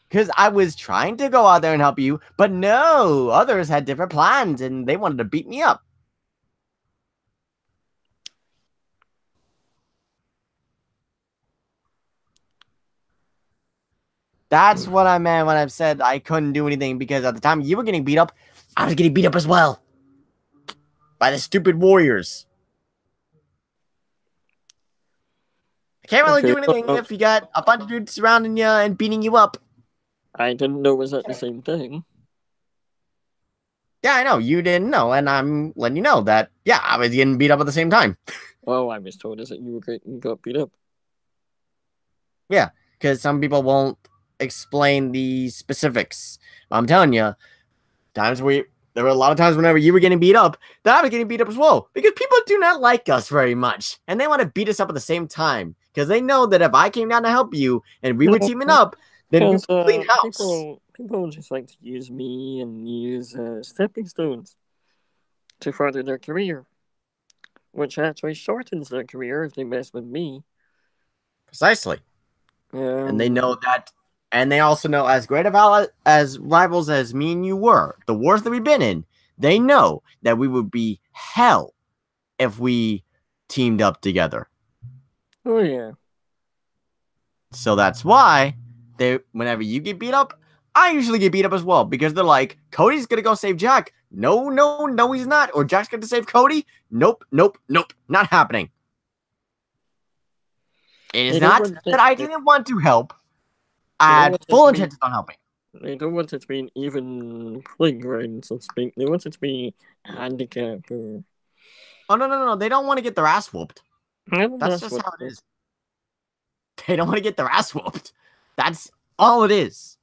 Because I was trying to go out there and help you, but no, others had different plans and they wanted to beat me up. That's what I meant when I said I couldn't do anything, because at the time you were getting beat up, I was getting beat up as well. By the stupid warriors. I can't really Okay, do anything if you got a bunch of dudes surrounding you and beating you up. I didn't know it was at the same thing. Yeah, I know. You didn't know, and I'm letting you know that, yeah, I was getting beat up at the same time. Well, I was told is that you were getting got beat up. Yeah, because some people won't explain the specifics. I'm telling you, there were a lot of times whenever you were getting beat up, that I was getting beat up as well. Because people do not like us very much. And they want to beat us up at the same time. Because they know that if I came down to help you and we were teaming up, then we Because would clean house. people just like to use me and use stepping stones to further their career, which actually shortens their career if they mess with me. Precisely. And they Um, know that, and they also know as great as rivals as me and you were, the wars that we've been in, they know that we would be hell if we teamed up together. oh yeah. So that's why whenever you get beat up, I usually get beat up as well because they're like, Cody's gonna go save Jack. No, no, no, he's not. Or Jack's gonna save Cody. Nope, nope, nope, not happening. It is They don't not want that it. I didn't want to help. They I don't had want it full to be. intentions on helping. They don't want it to be an even playground, so to speak. They want it to be a handicap or. Oh no, no, no, they don't want to get their ass whooped. That's That's just what how it it is. is. They don't want to get their ass whooped. That's all it is.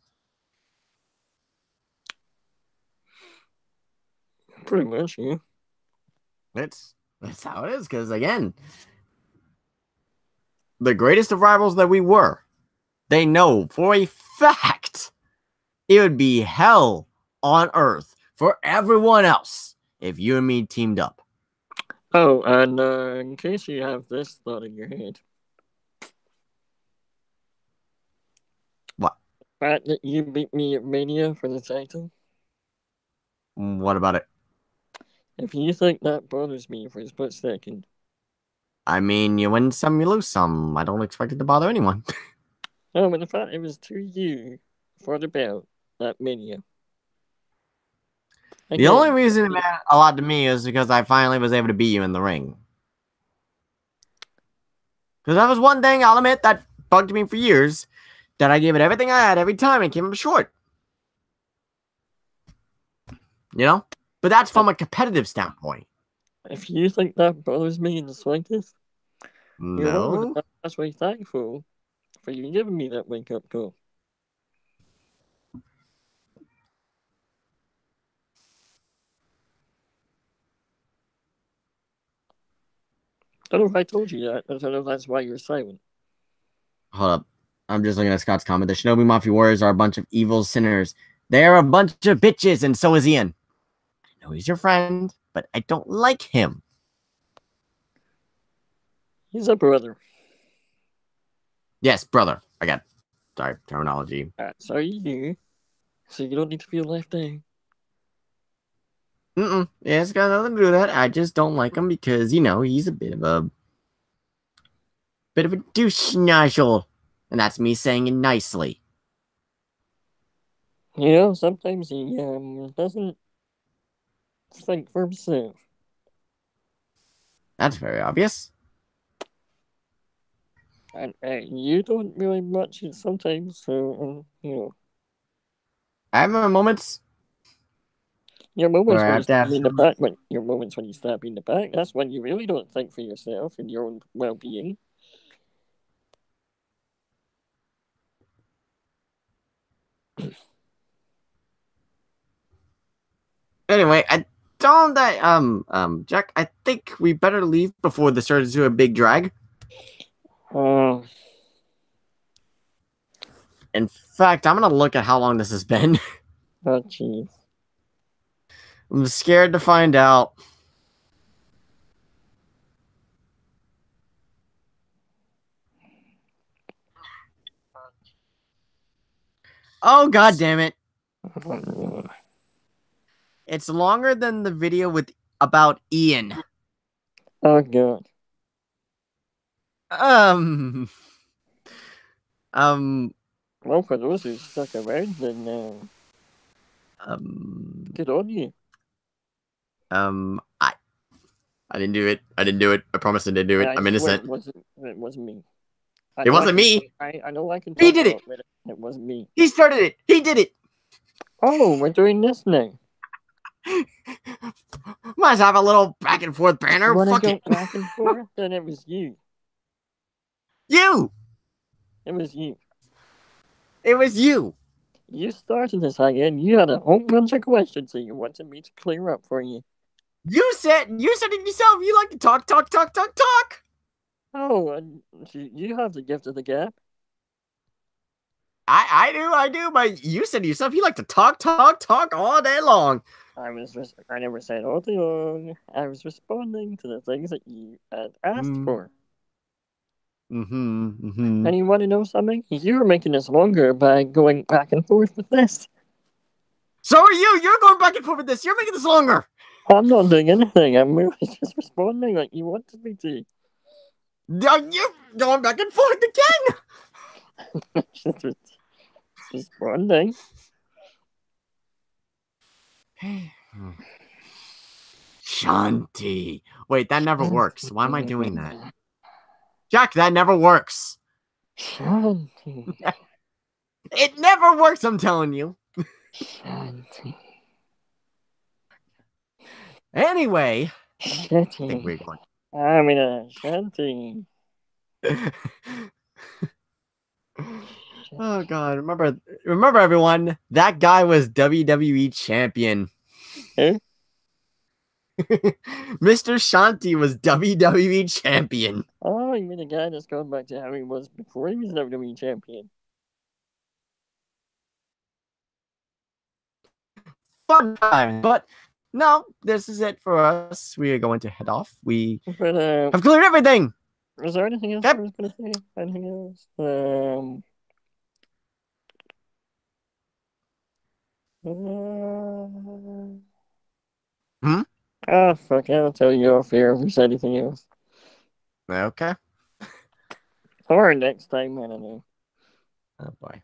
Pretty much, yeah. That's how it is. Because again, the greatest of rivals that we were, they know for a fact it would be hell on earth for everyone else if you and me teamed up. Oh, and in case you have this thought in your head, What? the fact that you beat me at Mania for the title, What about it? if you think that bothers me for a split second, I mean, you win some, you lose some. I don't expect it to bother anyone. no, but the fact it was to you for the belt at Mania. The only Again, reason it mattered a lot to me is because I finally was able to beat you in the ring. Because that was one thing, I'll admit, that bugged me for years, that I gave it everything I had every time and came up short. You know? But that's from a competitive standpoint. if you think that bothers me in the slightest, you're wrong, No. because I'm actually thankful for you giving me that wake up call. I don't know if I told you that. I don't know if that's why you're silent. Hold up. I'm just looking at Scott's comment. The Shinobi Mafia Warriors are a bunch of evil sinners. They're a bunch of bitches, and so is Ian. I know he's your friend, but I don't like him. He's a brother. Yes, brother. I got sorry, terminology. So are you. So you don't need to feel left out. Yeah, it's got nothing to do with that. I just don't like him because, he's a bit of a douche nozzle. And that's me saying it nicely. You know, sometimes he doesn't think for himself. That's very obvious. And you don't really much sometimes, so, I have my moments your where moments I when you have to stab have me in the some. back, when your moments when you stab me in the back, that's when you really don't think for yourself and your own well-being. Anyway, I don't that Jack, I think we better leave before this turns into a big drag. Oh, In fact, I'm gonna look at how long this has been. oh, jeez. I'm scared to find out. Oh god damn it. It's longer than the video with about Ian. Oh, God. Um um Well, for those who stuck around, then um good on you. I didn't do it. I didn't do it. I promise I didn't do it. I I'm swear innocent. it wasn't me. I It know I wasn't can, me. I know I can He talk did it. about it. It wasn't me. He started it. He did it. Oh, we're doing this now. Might as well have a little back and forth banner. Want to Fuck go it. back and forth? Then it was you. You. It was you. It was you. You started this again. You had a whole bunch of questions that you wanted me to clear up for you. You said it yourself. You like to talk. Oh, and you have the gift of the gab. I do. But you said to yourself you like to talk all day long. I never said all day long. I was responding to the things that you had asked for. And you want to know something? You're making this longer by going back and forth with this. So are you. You're going back and forth with this. You're making this longer. I'm not doing anything. I'm really just responding like you wanted me to. Are you going back and forth again? just responding. Shanti. Wait, that never works. Why am I doing that? Jack, that never works. Shanti. It never works, I'm telling you. Shanti. Anyway. Shanti. I'm in a Shanti. Oh god, remember everyone, that guy was WWE champion. Who? Mr. Shanti was WWE champion. Oh, you mean the guy that's going back to how he was before he was WWE champion? Fun time, but no, this is it for us. We are going to head off. We have cleared everything. Was there anything else I was going to say? Anything else? Ah, fuck, I'll tell you off here if there's anything else. Okay. Or next time, I don't know. Oh boy.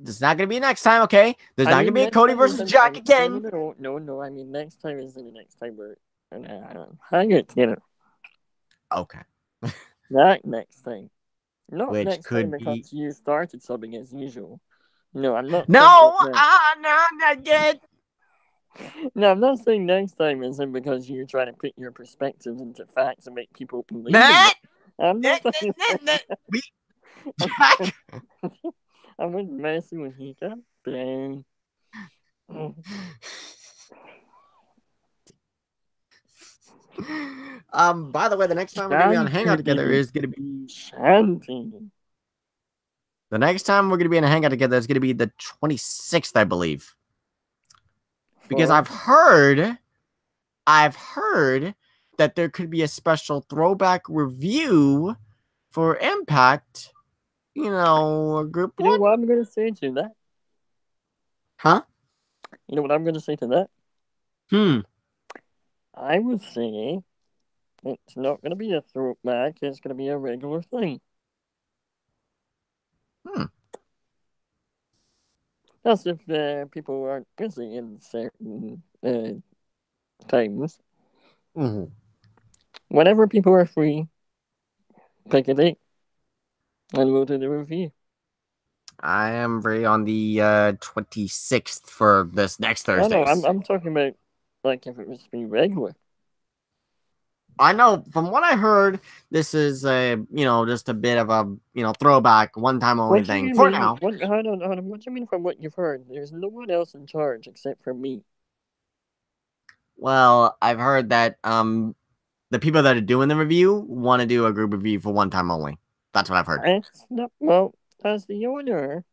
It's not gonna be next time, okay? There's not gonna be a Cody versus Jack again. No. I mean, next time is the next time we're hang it together. Okay. Not next time. Not Which next could time be... because you started something as usual. No, I'm not. No, not yet. No, I'm not saying next time isn't because you're trying to put your perspectives into facts and make people believe in it. I'm not saying Jack. I'm not messing with you, damn. By the way, the next time we're gonna be on Hangout together is gonna be Shanti. The next time we're gonna be in a Hangout together is gonna be the 26th, I believe. Because I've heard that there could be a special throwback review for Impact. You know, a group. You know what I'm gonna say to that? Huh? You know what I'm gonna say to that? I would say it's not gonna be a throwback. It's gonna be a regular thing. That's if people aren't busy in certain times. Whenever people are free, pick a date, and we'll do the review. I am free on the 26th for this next Thursday. No, I'm talking about like if it was to be regular. I know from what I heard, this is just a bit of a throwback, one time only thing for now. Hold on. What do you mean from what you've heard? There's no one else in charge except for me. Well, I've heard that the people that are doing the review want to do a group review for one time only. That's what I've heard. Well, as the owner,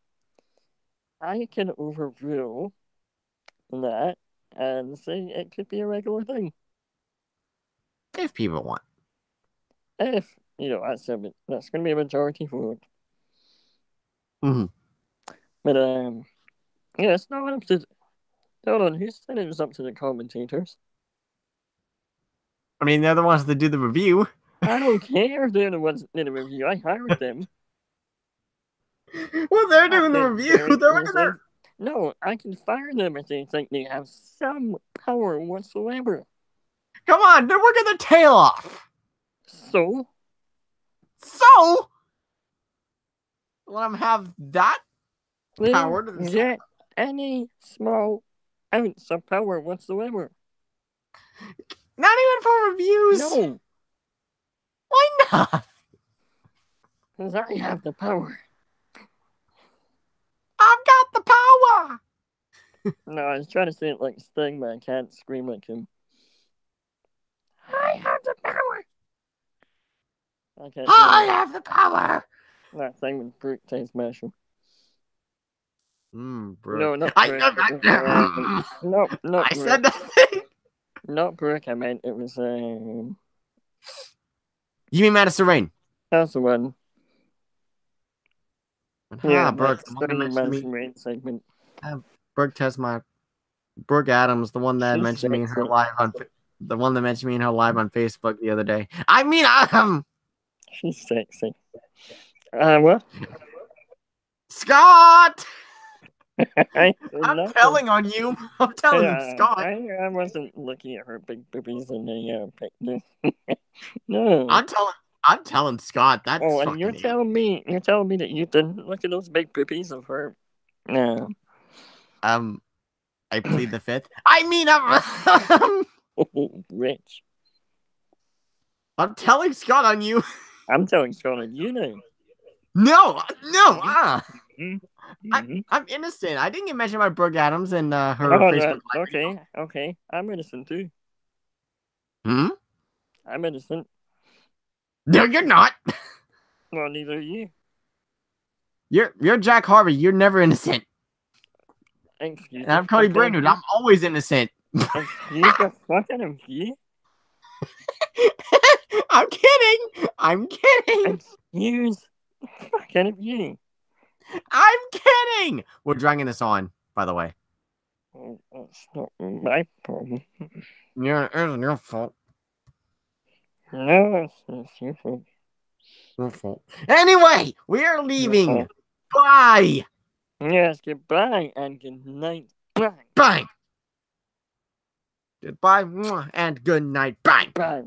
I can overrule that and say it could be a regular thing. If people want. If, that's going to be a majority vote. But, it's not up to... Hold on, who said it was up to the commentators? I mean, they're the ones that do the review. I don't care if they're the ones that do the review. I hired them. Well, they're doing the review. No, I can fire them if they think they have some power whatsoever. Come on, they're working their tail off. So? Let them have that power to get any small ounce of power whatsoever. Not even for reviews. No, Why not? because I have the power. I've got the power. No, I was trying to say it like Sting, but I can't scream like him. I have the power. I can't do I that. have the power. That thing with Brooke Taste Marshall. Brooke. No, not Brooke. No, not I Brooke. said nothing. Not Brooke. I meant it was You mean Madison Rain? that's the one. Yeah, Brooke. that's The one that the mentioned me. Madison Rain segment. Brooke Adams, the one that She's mentioned me in her sexy. live on Facebook the other day. I mean, She's sexy. What? Scott. I'm I'm telling on you. I'm telling him, Scott. I wasn't looking at her big boobies in the picture. No. I'm telling Scott. That's Oh, and fucking you're telling me that you didn't look at those big boobies of her. No. I plead the fifth. I mean, I'm Rich. I'm telling Scott on you. I'm telling Scott on you now. No. Mm-hmm. I'm innocent. I didn't get mentioned by Brooke Adams and her Facebook Live. Okay. I'm innocent too. Hmm? I'm innocent. No, you're not. Well, neither are you. You're Jack Harvey. You're never innocent. Excuse And I'm Cody Brainerd. I'm always innocent. Excuse the fucking of you. I'm kidding. Excuse the fucking of you. I'm kidding. We're dragging this on, by the way. Oh, that's not my problem. It isn't your fault. No, it's your fault. Your fault. Anyway, we are leaving. Bye. Yes, goodbye and good night. Bye. Bye. Goodbye and good night. Bye. Bye.